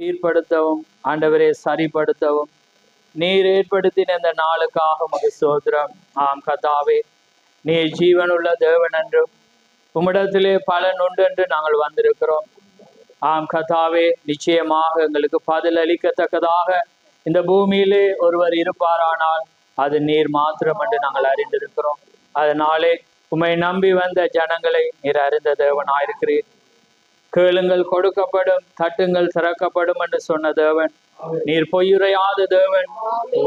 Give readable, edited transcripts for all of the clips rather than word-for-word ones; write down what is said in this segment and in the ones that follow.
சீர்படுத்தவும் ஆண்டவரே சரிப்படுத்தவும் நீர் ஏற்படுத்தின இந்த நாளுக்காக உமக்கு ஸ்தோத்திரம். ஆம் கர்த்தாவே, நீர் ஜீவனுள்ள தேவன் என்றும் உம்மிடத்திலே பலன் உண்டு என்று நாங்கள் வந்திருக்கிறோம். ஆம் கர்த்தாவே, நிச்சயமாக எங்களுக்கு பதில் அளிக்கத்தக்கதாக இந்த பூமியிலே ஒருவர் இருப்பாரானால் அது நீர் மாத்திரம் என்று நாங்கள் அறிந்திருக்கிறோம். அதனாலே உம்மை நம்பி வந்த ஜனங்களை நீர் அறிந்த தேவனாயிருக்கிறீர். கேளுங்கள் கொடுக்கப்படும், தட்டுங்கள் திறக்கப்படும் என்று சொன்ன தேவன். நீர் பொய்யுரையாத தேவன்,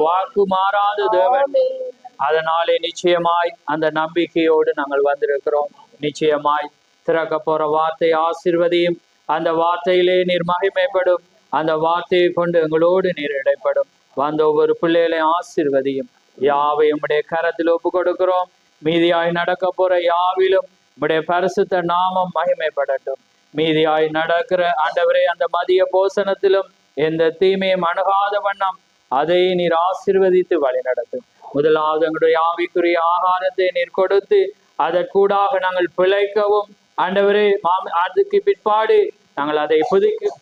வாக்கு மாறாத தேவன். அதனாலே நிச்சயமாய் அந்த நம்பிக்கையோடு நாங்கள் வந்திருக்கிறோம். நிச்சயமாய் திறக்க போற வார்த்தை ஆசீர்வதியும். அந்த வார்த்தையிலே நீர் மகிமைப்படும். அந்த வார்த்தையை கொண்டு எங்களோடு நீர் இடைப்படும். வந்த ஒவ்வொரு பிள்ளைகளையும் ஆசீர்வதியும். யாவையும் உம்முடைய கரத்தில் ஒப்பு கொடுக்கிறோம். மீதியாய் நடக்க போற யாவிலும் உம்முடைய பரிசுத்த நாமம் மகிமைப்படட்டும். மீதியாய் நடக்கிற ஆண்டவரே அந்த மதிய போசனத்திலும் எந்த தீமையும் அணுகாத வண்ணம் அதை நீர் ஆசீர்வதித்து வழி நடத்தும். முதலாவது எங்களுடைய ஆவிக்குரிய ஆகாரத்தை நீர் கொடுத்து அதற்கூடாக நாங்கள் பிழைக்கவும் ஆண்டவரே அதுக்கு பிற்பாடு நாங்கள் அதை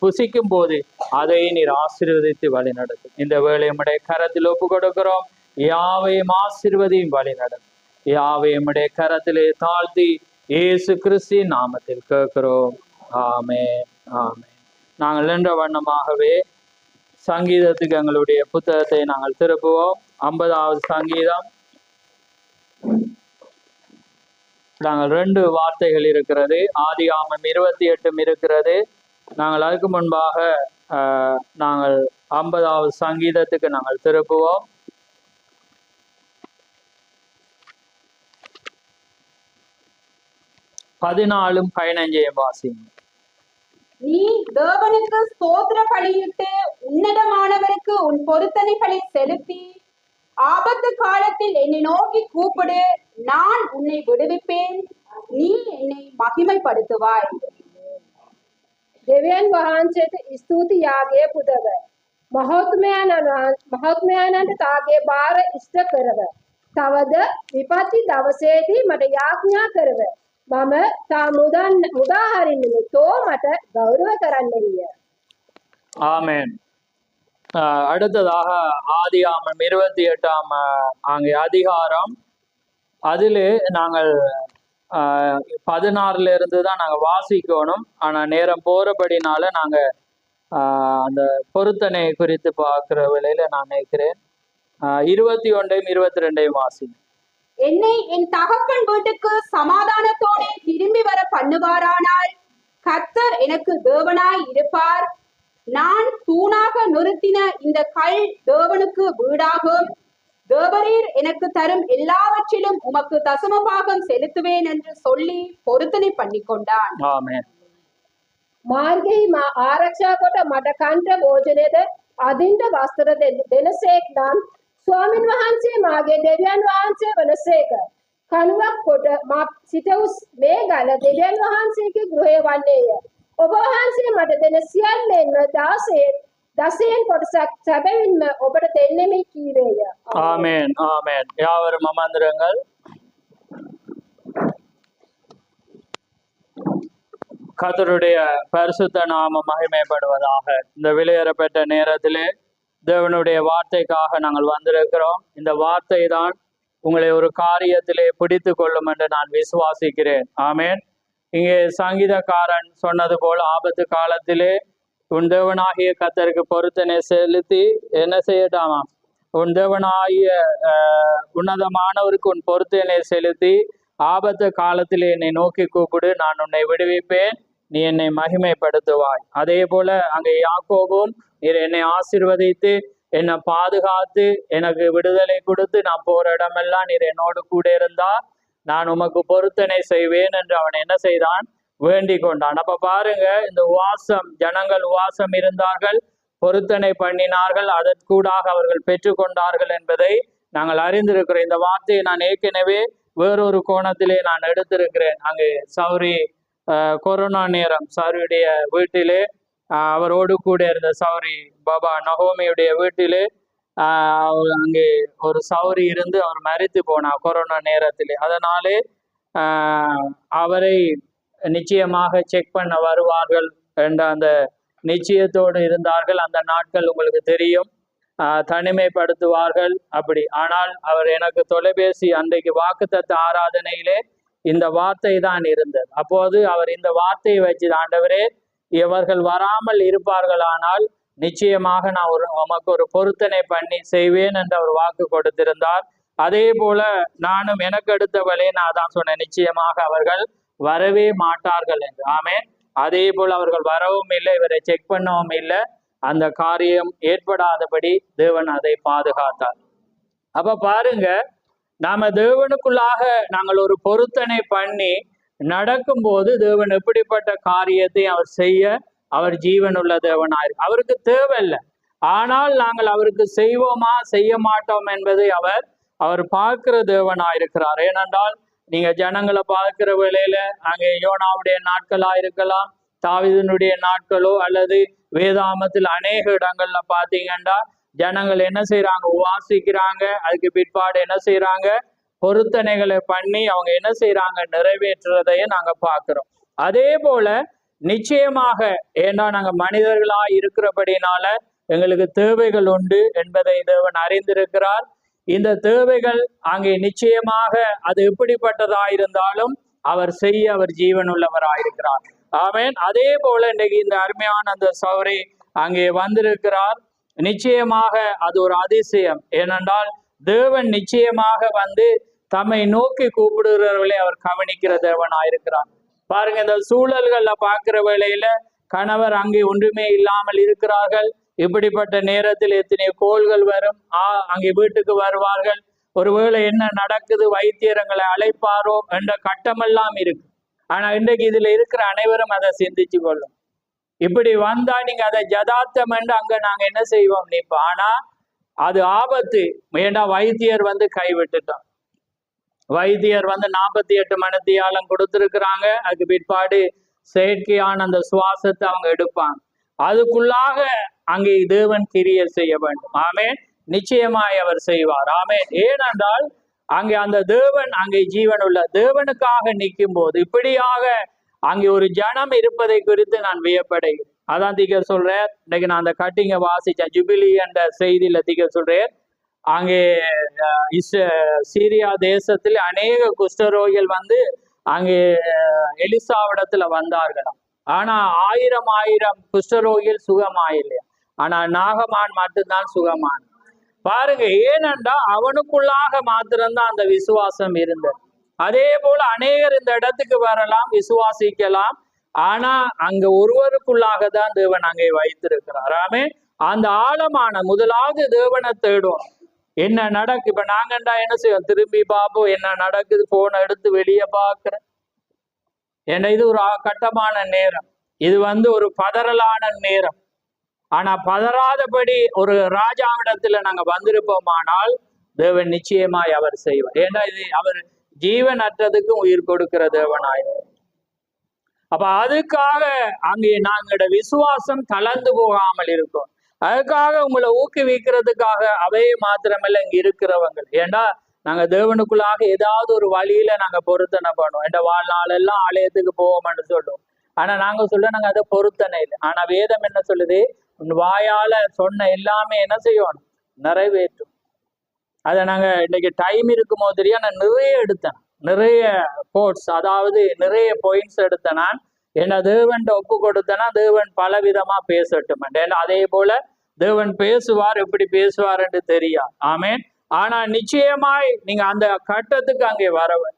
புசிக்கும் போது அதை நீர் ஆசீர்வதித்து வழி நடத்தும். இந்த வேளை உம்முடைய கரத்தில் ஒப்பு கொடுக்கிறோம். யாவையும் ஆசீர்வதியும் வழி நடத்தும். யாவையும் உம்முடைய கரத்திலே தாழ்த்தி இயேசு கிறிஸ்துவின் நாமத்தில் கேட்கிறோம். ஆமென், ஆமென். நாங்கள் நின்ற வண்ணமாகவே சங்கீதத்துக்கு எங்களுடைய புத்தகத்தை நாங்கள் திருப்புவோம். 50வது சங்கீதம். நாங்கள் 2 வார்த்தைகள் இருக்கிறது. ஆதியாகமம் 28 இருக்கிறது. நாங்கள் அதுக்கு முன்பாக நாங்கள் 50வது சங்கீதத்துக்கு நாங்கள் திருப்புவோம். 14 15 வாசிங்க. நீ தேவனுக்கு ஸ்தோத்திர பலியிட்டு உன்னதமானவருக்கு உன் பொருத்தனைகளை செலுத்தி ஆபத்து காலத்தில் என்னை நோக்கி கூப்பிடு, நான் உன்னை விடுவிப்பேன், நீ என்னை மகிமைப்படுத்துவாய். දෙවියන් වහන්සේට ස්තුති යාගය පුදව. මහත්මයාණන්ට තාගේ බාර ඉෂ්ට කරව. තවද විපත්ති දවසේදී මට යාඥා කරව. මම තා මුදා හරින්නේ තෝ මට ගෞරව කරන්න විය. ஆமென். அடுத்ததாக ஆதியாகமம் 28ஆம் அங்கே அதிகாரம். அதிலே நாங்கள் 16ல இருந்து தான் நாங்கள் வாசிக்கணும். ஆனால் நேரம் போறபடினால நாங்கள் அந்த பொருத்தனை குறித்து பார்க்குற வேளையில நான் நினைக்கிறேன் 21 22 வாசி. என்னை என் தகப்பன் வீட்டுக்கு சமாதானத்தோடு திரும்பி வர பண்ணுவாரானால் கர்த்தர் எனக்கு தேவனாய் இருப்பார். நான் தூணாக நிறுத்தின இந்த கல் தேவனுக்கு வீடாகும். தேவரீர் எனக்கு தரும் எல்லாவற்றிலும் உமக்கு தசமபாகம் செலுத்துவேன் என்று சொல்லி பொருத்தனை பண்ணி கொண்டான். ஆமென். මාර්ගයේ මා ආරක්ෂා කොට මට කන්ට භෝජනයද අදින්ට වස්ත්‍ර දෙනසේක් නම් ස්වාමින් වහන්සේ මාගේ දෙවියන් වහන්සේ වනසේක. කනුවක් කොට මා සිටවුස් මේ ගල දෙවියන් වහන්සේගේ ගෘහය වන්නේය. ඔබ වහන්සේ මට දෙන සියල්ලෙන්ම 10න් කොටසක් සැබවින්ම ඔබට දෙන්නෙමි කීවේය. ஆமென், ஆமென். யாவரும் அமர்ந்திருங்கள். கர்த்தருடைய பரிசுத்த நாமம் மகிமைப்படுவதாக. இந்த வெளியேறப்பட்ட நேரத்திலே தேவனுடைய வார்த்தைக்காக நாங்கள் வந்திருக்கிறோம். இந்த வார்த்தை தான் உங்களை ஒரு காரியத்திலே பிடித்து கொள்ளும் என்று நான் விசுவாசிக்கிறேன். ஆமென். இங்கே சங்கீதக்காரன் சொன்னது போல் ஆபத்து காலத்திலே உன் தேவனாகிய கர்த்தருக்கு பொருத்தனை செலுத்தி என்ன செய்யட்டாமா, உன் தேவனாகிய உன்னதமானவருக்கு உன் பொருத்தனை செலுத்தி ஆபத்து காலத்திலே என்னை நோக்கி கூப்பிடு, நான் உன்னை விடுவிப்பேன், நீ என்னை மகிமைப்படுத்துவாய். அதே போல அங்கே யாக்கோபும் நீர் என்னை ஆசீர்வதித்து என்னை பாதுகாத்து எனக்கு விடுதலை கொடுத்து நான் போற இடமெல்லாம் நீர் என்னோடு கூட இருந்தா நான் உமக்கு பொருத்தனை செய்வேன் என்று அவன் என்ன செய்தான், வேண்டிக் கொண்டான். அப்ப பாருங்க, இந்த உவாசம், ஜனங்கள் உவாசம் இருந்தார்கள், பொருத்தனை பண்ணினார்கள், அதற்கூடாக அவர்கள் பெற்றுக்கொண்டார்கள் என்பதை நாங்கள் அறிந்திருக்கிறோம். இந்த வார்த்தையை நான் ஏற்கனவே வேறொரு கோணத்திலே நான் எடுத்திருக்கிறேன். அங்கே சௌரி கொரோனா நேரம் சௌரியுடைய வீட்டிலே அவரோடு கூட இருந்த சௌரி பாபா நகோமியுடைய வீட்டிலே அங்கே ஒரு சௌரி இருந்து அவர் மரித்து போனார் கொரோனா நேரத்திலே. அதனாலே அவரை நிச்சயமாக செக் பண்ண வருவார்கள் என்ற அந்த நிச்சயத்தோடு இருந்தார்கள். அந்த நாட்கள் உங்களுக்கு தெரியும். தனிமைப்படுத்துவார்கள் அப்படி. ஆனால் அவர் எனக்கு தொலைபேசி அன்றைக்கு வாக்குத்தத்த ஆராதனையிலே இந்த வார்த்தை தான் இருந்தது. அப்போது அவர் இந்த வார்த்தையை வச்சு, ஆண்டவரே இவர்கள் வராமல் இருப்பார்களானால் நிச்சயமாக நான் உமக்கு ஒரு பொருத்தனை பண்ணி செய்வேன் என்று அவர் வாக்கு கொடுத்திருந்தார். அதே போல நானும் எனக்கு அடுத்தவளே நான் தான் சொன்னேன், நிச்சயமாக அவர்கள் வரவே மாட்டார்கள் என்று. ஆமே. அதே போல அவர்கள் வரவும் இல்லை, இவரை செக் பண்ணவும் இல்லை. அந்த காரியம் ஏற்படாதபடி தேவன் அதை பாதுகாத்தார். அப்ப பாருங்க, நாம தேவனுக்குள்ளாக நாங்கள் ஒரு பொருத்தனை பண்ணி நடக்கும்போது தேவன் எப்படிப்பட்ட காரியத்தை அவர் செய்ய அவர் ஜீவனுள்ள தேவனாயிரு. அவருக்கு தேவையில்லை, ஆனால் நாங்கள் அவருக்கு செய்வோமா செய்ய மாட்டோம் என்பதை அவர் பார்க்கிற தேவனாயிருக்கிறார். ஏனென்றால் நீங்க ஜனங்களை பார்க்கிற வேளையில அங்கே யோனாவுடைய நாட்களா இருக்கலாம், தாவீதினுடைய நாட்களோ அல்லது வேதாமத்தில் அநேக இடங்கள்ல பாத்தீங்கன்னா ஜனங்கள் என்ன செய்யறாங்க, வாசிக்கிறாங்க. அதுக்கு பிற்பாடு என்ன செய்யறாங்க, பொருத்தனைகளை பண்ணி அவங்க என்ன செய்யறாங்க, நிறைவேற்றுறதையும் நாங்க பார்க்கிறோம். அதே போல நிச்சயமாக, ஏன்னா நாங்க மனிதர்களா இருக்கிறபடினால எங்களுக்கு தேவைகள் உண்டு என்பதை தேவன் அறிந்திருக்கிறார். இந்த தேவைகள் அங்கே நிச்சயமாக அது எப்படிப்பட்டதா இருந்தாலும் அவர் செய்ய அவர் ஜீவன் உள்ளவராயிருக்கிறார். ஆமென். அதே போல இன்றைக்கு இந்த அருமையான அந்த சௌரி அங்கே வந்திருக்கிறார். நிச்சயமாக அது ஒரு அதிசயம். ஏனென்றால் தேவன் நிச்சயமாக வந்து தம்மை நோக்கி கூப்பிடுகிறவர்களை அவர் கவனிக்கிற தேவன் ஆயிருக்கிறார். பாருங்க, இந்த சூழல்கள்ல பார்க்கிற வேளையில கணவர் அங்கே ஒன்றுமே இல்லாமல் இருக்கிறார்கள். இப்படிப்பட்ட நேரத்தில் எத்தனை கோள்கள் வரும், அங்கே வீட்டுக்கு வருவார்கள். ஒருவேளை என்ன நடக்குது, வைத்தியரங்களை அழைப்பாரோ என்ற கட்டமெல்லாம் இருக்கு. ஆனா இன்றைக்கு இதுல இருக்கிற அனைவரும் அதை சிந்திச்சு கொள்ளும். இப்படி வந்தா நீங்க அதை ஜதார்த்தம் என்று அங்க நாங்க என்ன செய்வோம் நிப்போம். ஆனா அது ஆபத்து. ஏண்டா வைத்தியர் வந்து கைவிட்டுட்டான். வைத்தியர் வந்து 48 மணித்தியாலம் கொடுத்திருக்கிறாங்க. அதுக்கு பிற்பாடு செயற்கையான அந்த சுவாசத்தை அவங்க எடுப்பாங்க. அதுக்குள்ளாக அங்கே தேவன் கிரியை செய்ய வேண்டும். ஆமென். நிச்சயமாய் அவர் செய்வார். ஆமென். ஏனென்றால் அங்கே அந்த தேவன் அங்கே ஜீவன் உள்ள தேவனுக்காக நிற்கும் போது இப்படியாக அங்கே ஒரு ஜனம் இருப்பதை குறித்து நான் வியப்படைகிறேன். அதான் திக சொல்றேன். இன்னைக்கு நான் அந்த கட்டிங்க வாசிச்சேன், ஜூபிலி என்ற செய்தியில திக சொல்றேன். அங்கே சீரியா தேசத்தில் அநேக குஷ்டரோகிகள் வந்து அங்கே எலிசாவிடத்துல வந்தார்களாம். ஆனா 1000 குஷ்டரோகிகள் சுகமாயில்லையா. ஆனா நாகமான் மட்டும்தான் சுகமான. பாருங்க, ஏனென்றா அவனுக்குள்ளாக மாத்திரம்தான் அந்த விசுவாசம் இருந்தது. அதே போல அநேகர் இந்த இடத்துக்கு வரலாம், விசுவாசிக்கலாம். ஆனா அங்க ஒருவருக்குள்ளாக தான் தேவன் அங்கே வைத்திருக்கிறார். ஆமே. அந்த ஆழமான முதலாவது தேவனை தேடும். என்ன நடக்கு, இப்ப நாங்கண்டா என்ன செய்வோம், திரும்பி பார்ப்போம் என்ன நடக்குது, போனை எடுத்து வெளியே பார்க்கிறேன். ஏன்னா இது ஒரு கட்டமான நேரம், இது வந்து ஒரு பதறலான நேரம். ஆனா பதறாதபடி ஒரு ராஜாவிடத்துல நாங்க வந்திருப்போமானால் தேவன் நிச்சயமாய் அவர் செய்வார். ஏன்னா இது அவர் ஜீவன் அற்றதுக்கும் உயிர் கொடுக்கிற தேவனாயிரும். அப்ப அதுக்காக அங்கே நாங்களோட விசுவாசம் கலந்து போகாமல் இருக்கும். அதுக்காக உங்களை ஊக்குவிக்கிறதுக்காக அவையே மாத்திரமல்ல இங்க இருக்கிறவங்க. ஏன்னா நாங்க தேவனுக்குள்ளாக ஏதாவது ஒரு வழியில நாங்க பொருத்தனை பண்ணுவோம். என்ற வாழ்நாளெல்லாம் ஆலயத்துக்கு போவோம்னு சொல்லுவோம். ஆனா நாங்க நாங்க அதை பொருத்தனை இல்லை. ஆனா வேதம் என்ன சொல்லுது, வாயால சொன்ன எல்லாமே என்ன செய்யணும், நிறைவேற்றும். அதை நாங்க இன்னைக்கு டைம் இருக்கும் போது நான் நிறைய எடுத்தேன், நிறைய கோட்ஸ், அதாவது நிறைய பாயிண்ட்ஸ் எடுத்தேன். நான் என்ன தேவன் ஒப்பு கொடுத்தேன்னா தேவன் பல விதமா பேசட்டும். ஏன்னா அதே போல தேவன் பேசுவார், எப்படி பேசுவார் என்று தெரியாது. ஆமேன். ஆனா நிச்சயமாய் நீங்க அந்த கட்டத்துக்கு அங்கே வரவன்.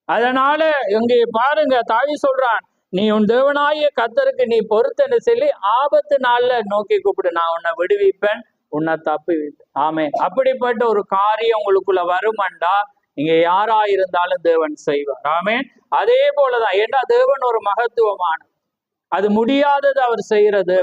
அதனால இங்கே பாருங்க, தாவி சொல்றான், நீ உன் தேவனாகிய கர்த்தருக்கு நீ பொருத்தனை சொல்லி ஆபத்து நாள்ல நோக்கி கூப்பிடு, நான் உன்னை விடுவிப்பேன், உன்னை தப்புவிப்பேன். ஆமேன். அப்படிப்பட்ட ஒரு காரியம் உங்களுக்குள்ள வருமண்டா நீங்க யாரா இருந்தாலும் தேவன் செய்வார். ஆமேன். அதே போலதான், ஏன்னா தேவன் ஒரு மகத்துவமான, அது முடியாதது அவர் செய்யறது.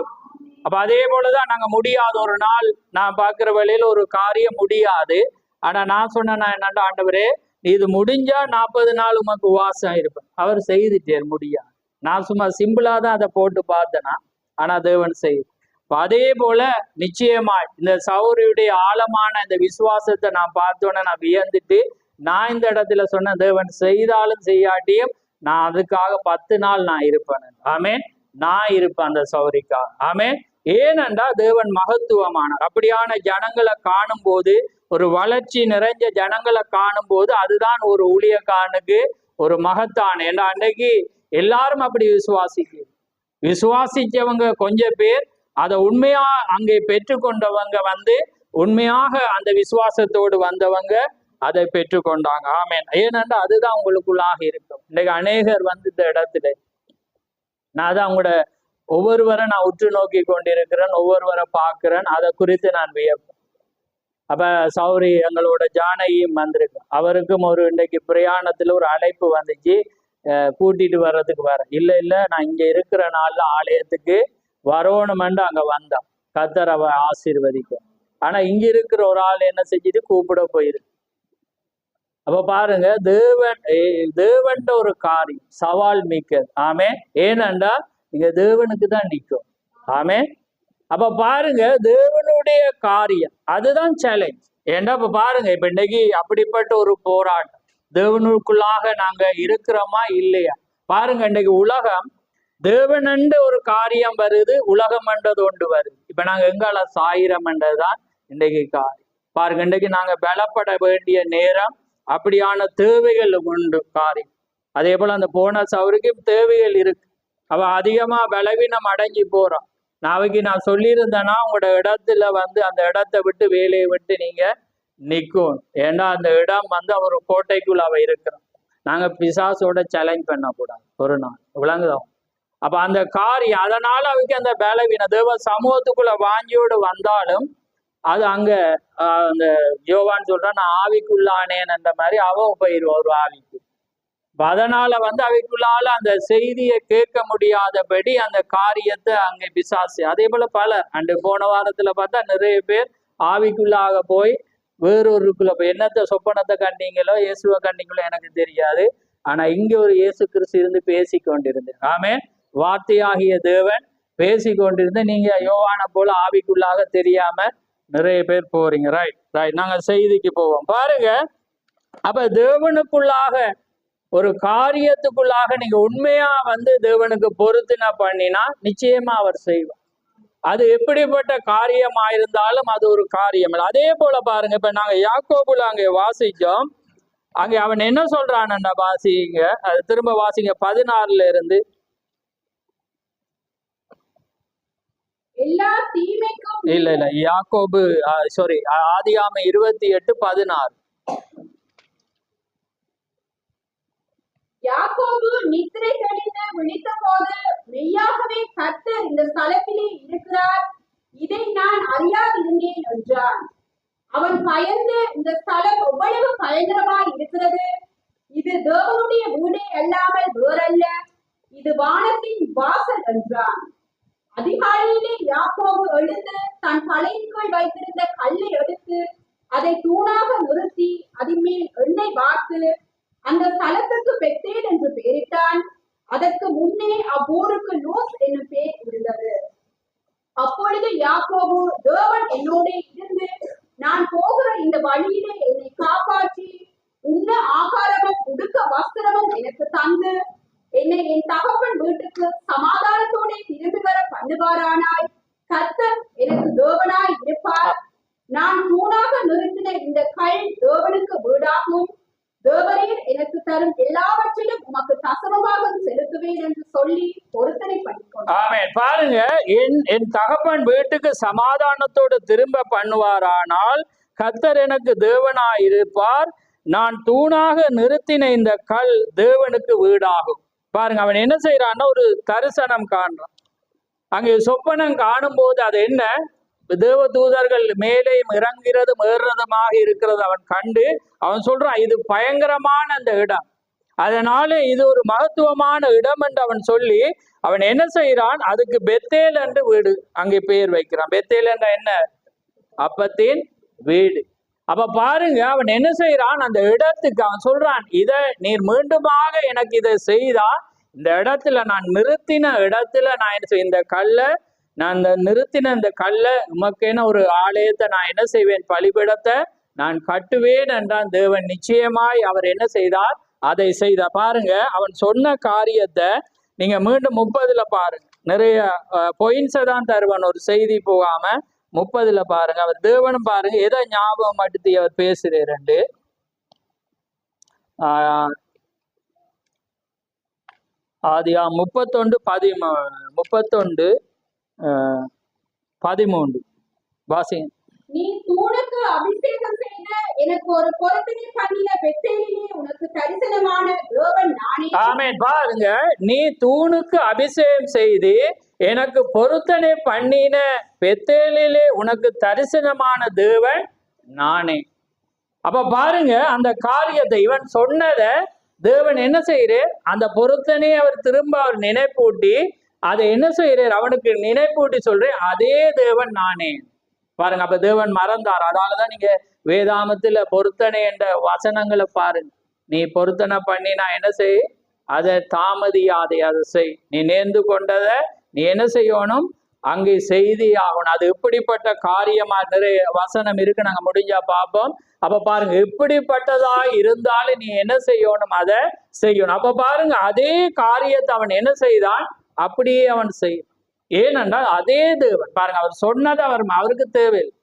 அப்ப அதே போலதான் நாங்க முடியாத ஒரு நாள் நான் பார்க்கிற வழியில ஒரு காரியம் முடியாது. ஆனா நான் சொன்னேன், என்னண்டா ஆண்டவரே இது முடிஞ்சா 40 நாள் உமக்கு உபவாசம் இருப்பேன். அவர் செய்துட்டார் முடியாது. நான் சும்மா சிம்பிளா தான் அதை போட்டு பார்த்தேன்னா, ஆனா தேவன் செய்யும். அதே போல நிச்சயமா இந்த சௌரியுடைய ஆழமான இந்த விசுவாசத்தை நான் பார்த்தோன்னே நான் வியந்துட்டு, நான் இந்த இடத்துல சொன்ன தேவன் செய்தாலும் செய்யாட்டியும் நான் அதுக்காக 10 நாள் நான் இருப்பேன். ஆமேன். நான் இருப்பேன் அந்த சௌரிக்கா. ஆமே. ஏனென்றா தேவன் மகத்துவமானார். அப்படியான ஜனங்களை காணும் போது, ஒரு வளர்ச்சி நிறைஞ்ச ஜனங்களை காணும் போது, அதுதான் ஒரு ஊழியக்காரனுக்கு ஒரு மகத்தான. ஏன்னா அன்னைக்கு எல்லாரும் அப்படி விசுவாசிச்சவங்க கொஞ்சம் பேர், அதை உண்மையா அங்கே பெற்றுக்கொண்டவங்க உண்மையாக அந்த விசுவாசத்தோடு வந்தவங்க அதை பெற்றுக்கொண்டாங்க. ஆமேன். ஏனென்றா அதுதான் உங்களுக்குள்ளாக இருக்கும். இன்னைக்கு அநேகர் இந்த இடத்துல நான் தான் அவங்களோட ஒவ்வொருவரை நான் உற்று நோக்கி கொண்டிருக்கிறேன், ஒவ்வொருவரை பார்க்கிறேன். அதை குறித்து நான் வியப்பேன். அப்ப சௌரி எங்களோட ஜானகியும் வந்திருக்கு. அவருக்கும் ஒரு இன்னைக்கு பிரயாணத்துல ஒரு அழைப்பு வந்துச்சு, கூட்டிட்டு வர்றதுக்கு வர. இல்லை நான் இங்க இருக்கிற நாள்ல ஆலயத்துக்கு வரணுமென்று அங்க வந்தான். கர்த்தர் அவ ஆசீர்வதிக்கும். ஆனா இங்க இருக்கிற ஒரு ஆள் என்ன செஞ்சுட்டு கூப்பிட போயிருக்கு. அப்ப பாருங்க, தேவன் ஒரு காரியம் சவால் மிக்கது. ஆமே. ஏனண்டா இங்க தேவனுக்கு தான் நிற்கும். ஆமே. அப்ப பாருங்க, தேவனுடைய காரியம் அதுதான் சேலஞ்ச். ஏண்டா இப்ப பாருங்க, இப்ப இன்னைக்கு அப்படிப்பட்ட ஒரு போராட்டம் தேவனுக்குள்ளாக நாங்க இருக்கிறோமா இல்லையா? பாருங்க, இன்னைக்கு உலகம் தேவனண்டு ஒரு காரியம் வருது, உலகம் என்றது ஒன்று வருது. இப்ப நாங்க எங்கால சாயிரம் என்றதுதான் இன்றைக்கு காரியம். பாருங்க, இன்றைக்கு நாங்க பலப்பட வேண்டிய நேரம், அப்படியான தேவைகள் உண்டு காரியம். அதே போல அந்த போனஸ் அவருக்கும் தேவைகள் இருக்கு. அவ அதிகமா பலவீனம் அடைஞ்சு போறோம். நான் சொல்லியிருந்தேன்னா உங்களோட இடத்துல அந்த இடத்தை விட்டு வேலையை விட்டு நீங்க நிற்கும். ஏன்னா அந்த இடம் அவர் கோட்டைக்குள்ள அவ இருக்கிறோம். நாங்க பிசாசோட சேலஞ்ச் பண்ணக்கூடாது ஒரு நாள். விளங்குதோம். அப்ப அந்த காரியம் அதனால அவைக்கு அந்த பலவீன தேவ சமூகத்துக்குள்ள வாஞ்சியோடு வந்தாலும் அது அங்க அந்த யோவான் சொல்றான், நான் ஆவிக்குள்ளானேன் என்ற மாதிரி அவ போயிடுவோம் ஒரு ஆவிக்கு. அதனால அவைக்குள்ளால அந்த செய்தியை கேட்க முடியாதபடி அந்த காரியத்தை அங்கே பிசாசு. அதே போல பலர் அன்று போன வாரத்துல பார்த்தா நிறைய பேர் ஆவிக்குள்ளாக போய் வேறொருக்குள்ள போய் என்னத்தை சொப்பனத்தை கண்டீங்களோ இயேசுவை கண்டீங்களோ எனக்கு தெரியாது. ஆனா இங்க ஒரு இயேசு கிறிஸ்து இருந்து பேசி கொண்டிருந்தேன். ஆமே. வார்த்தையாகிய தேவன் பேசி கொண்டிருந்த நீங்க யோவானை போல ஆவிக்குள்ளாக தெரியாம நிறைய பேர் போறீங்க. ரைட். நாங்க செய்திக்கு போவோம். பாருங்க, அப்ப தேவனுக்குள்ளாக ஒரு காரியத்துக்குள்ளாக நீங்க உண்மையா தேவனுக்கு பொருத்தின பண்ணினா நிச்சயமா அவர் செய்வார். அது எப்படிப்பட்ட காரியமாயிருந்தாலும் அது ஒரு காரியம். அதே போல பாருங்க, இப்ப நாங்க யாக்கோபுல அங்கே வாசிச்சோம். அங்கே அவன் என்ன சொல்றான் வாசிங்க, அது திரும்ப வாசிங்க 16 இருந்து. எல்லா தீமைக்கும் இல்ல யாக்கோபு ஆதியாகமம் 28:16. யாக்கோபு நித்திரை தெளிந்து விழித்த போது, மெய்யாகவே கர்த்தர் இந்த ஸ்தலத்திலே இருக்கிறார், இதை நான் அறியாதிருந்தேன் என்றான். அவன் பயந்து, இந்த ஸ்தலம் எவ்வளவு பயங்கரமாய் இருக்கிறது, இது தேவனுடைய வீடே அல்லாமல் வேறல்ல, இது வானத்தின் வாசல் என்றான். அதிகாலையிலே யாக்கோபு எழுந்து தன் தலையின்கீழ் வைத்திருந்த கல்லை எடுத்து அதை தூணாக நிறுத்தி அதன் மேல் எண்ணெய் வார்த்து அந்த ஸ்தலத்துக்கு பெத்தேல் என்று பெயரிட்டான். அதற்கு முன்னே அவ்வூருக்கு லோஸ் என்னும் பெயர் இருந்தது. அப்பொழுது யாக்கோபு, தேவன் என்னோட இருந்து நான் போகிற இந்த வழியிலே என்னை காப்பாற்றி உண்ண ஆகாரமும் உடுக்க வஸ்திரமும் எனக்கு தந்து என்னை என் தகப்பன் வீட்டுக்கு சமாதானத்தோட திரும்பி வர பண்ணுவாரானால் கர்த்தர் எனக்கு தேவனாய் இருப்பார். நான் தூணாக நிறுத்தின இந்த கல் தேவனுக்கு வீடாகும். தேவரீர் எனக்கு தரும் எல்லாவற்றிலும் உமக்கு தசமமாக செலுத்துவேன் என்று சொல்லி பொருத்தனை பண்ணிக்கொண்டார். ஆமென். பாருங்க, என் தகப்பன் வீட்டுக்கு சமாதானத்தோடு திரும்ப பண்ணுவாரானால் கர்த்தர் எனக்கு தேவனாய் இருப்பார். நான் தூணாக நிறுத்தின இந்த கல் தேவனுக்கு வீடாகும். பாருங்க, அவன் என்ன செய்யறான்னா ஒரு தரிசனம் காண்றான். அங்கே சொப்பனம் காணும் போது அது என்ன, தேவ தூதர்கள் மேலே இறங்கிறதும் ஏறுறதுமாக இருக்கிறது அவன் கண்டு அவன் சொல்றான், இது பயங்கரமான அந்த இடம், அதனால இது ஒரு மகத்துவமான இடம் என்று அவன் சொல்லி அவன் என்ன செய்யறான், அதுக்கு பெத்தேல் என்று வீடு அங்கே பெயர் வைக்கிறான். பெத்தேல் என்ற என்ன, அப்பத்தின் வீடு. அப்ப பாருங்க, அவன் என்ன செய்யறான், அந்த இடத்துக்கு அவன் சொல்றான், இத நீர் மீண்டுமாக எனக்கு இதை செய்தா இந்த இடத்துல நான் நிறுத்தின இடத்துல நான் என்ன செய்ய, இந்த கல்லை நான் நிறுத்தின இந்த கல்லை உமக்கேன ஒரு ஆலயத்தை நான் என்ன செய்வேன், பலிபீடத்தை நான் கட்டுவேன் என்றான் தேவன். நிச்சயமாய் அவர் என்ன செய்தார், அதை செய்தார். பாருங்க, அவன் சொன்ன காரியத்தை நீங்க மீண்டும் 30 பாருங்க. நிறைய பொயின்ஸை தான் தருவான், ஒரு செய்தி போகாம. 30ல பாருங்க, அவர் தேவனும் பாருங்க எதை ஞாபகம் படுத்தி அவர் பேசுறாரு. ஆதியா 31:13 வாசிங்க. நீ தூணுக்கு அபிஷேகம் செய்த எனக்கு ஒரு பொருத்தனை பண்ணின பெத்தேலிலே உனக்கு தரிசனமான தேவன் நானே. ஆமென். பாருங்க, நீ தூணுக்கு அபிஷேகம் செய்து எனக்கு பொருத்தனை பண்ணின பெத்தேலிலே உனக்கு தரிசனமான தேவன் நானே. அப்ப பாருங்க, அந்த காரியத்தை இவன் சொன்னதை தேவன் என்ன செய்யறார்? அந்த பொருத்தனையை அவர் திரும்ப அவர் நினைப்பூட்டி அதை என்ன செய்யறார்? அவனுக்கு நினைப்பூட்டி சொல்றேன், அதே தேவன் நானே. பாருங்க, அப்ப தேவன் மறந்தார். அதனாலதான் நீங்க வேதாமத்துல பொருத்தனை என்ற வசனங்களை பாருங்க. நீ பொருத்தனை பண்ணி நான் என்ன செய், அதை தாமதியாதே, அதை செய். நீ நேர்ந்து கொண்டதை நீ என்ன செய்யணும்? அங்கே செய்தி ஆகணும். அது எப்படிப்பட்ட காரியமா நிறைய வசனம் இருக்கு, நாங்க முடிஞ்சா பார்ப்போம். அப்ப பாருங்க, எப்படிப்பட்டதா இருந்தாலும் நீ என்ன செய்யணும்? அதை செய்யணும். அப்ப பாருங்க, அதே காரியத்தை அவன் என்ன செய்தான்? அப்படியே அவன் செய்யும். ஏனென்றால் அதே தேவன் பாருங்க, அவர் சொன்னதை அவருக்கு தேவையில்லை.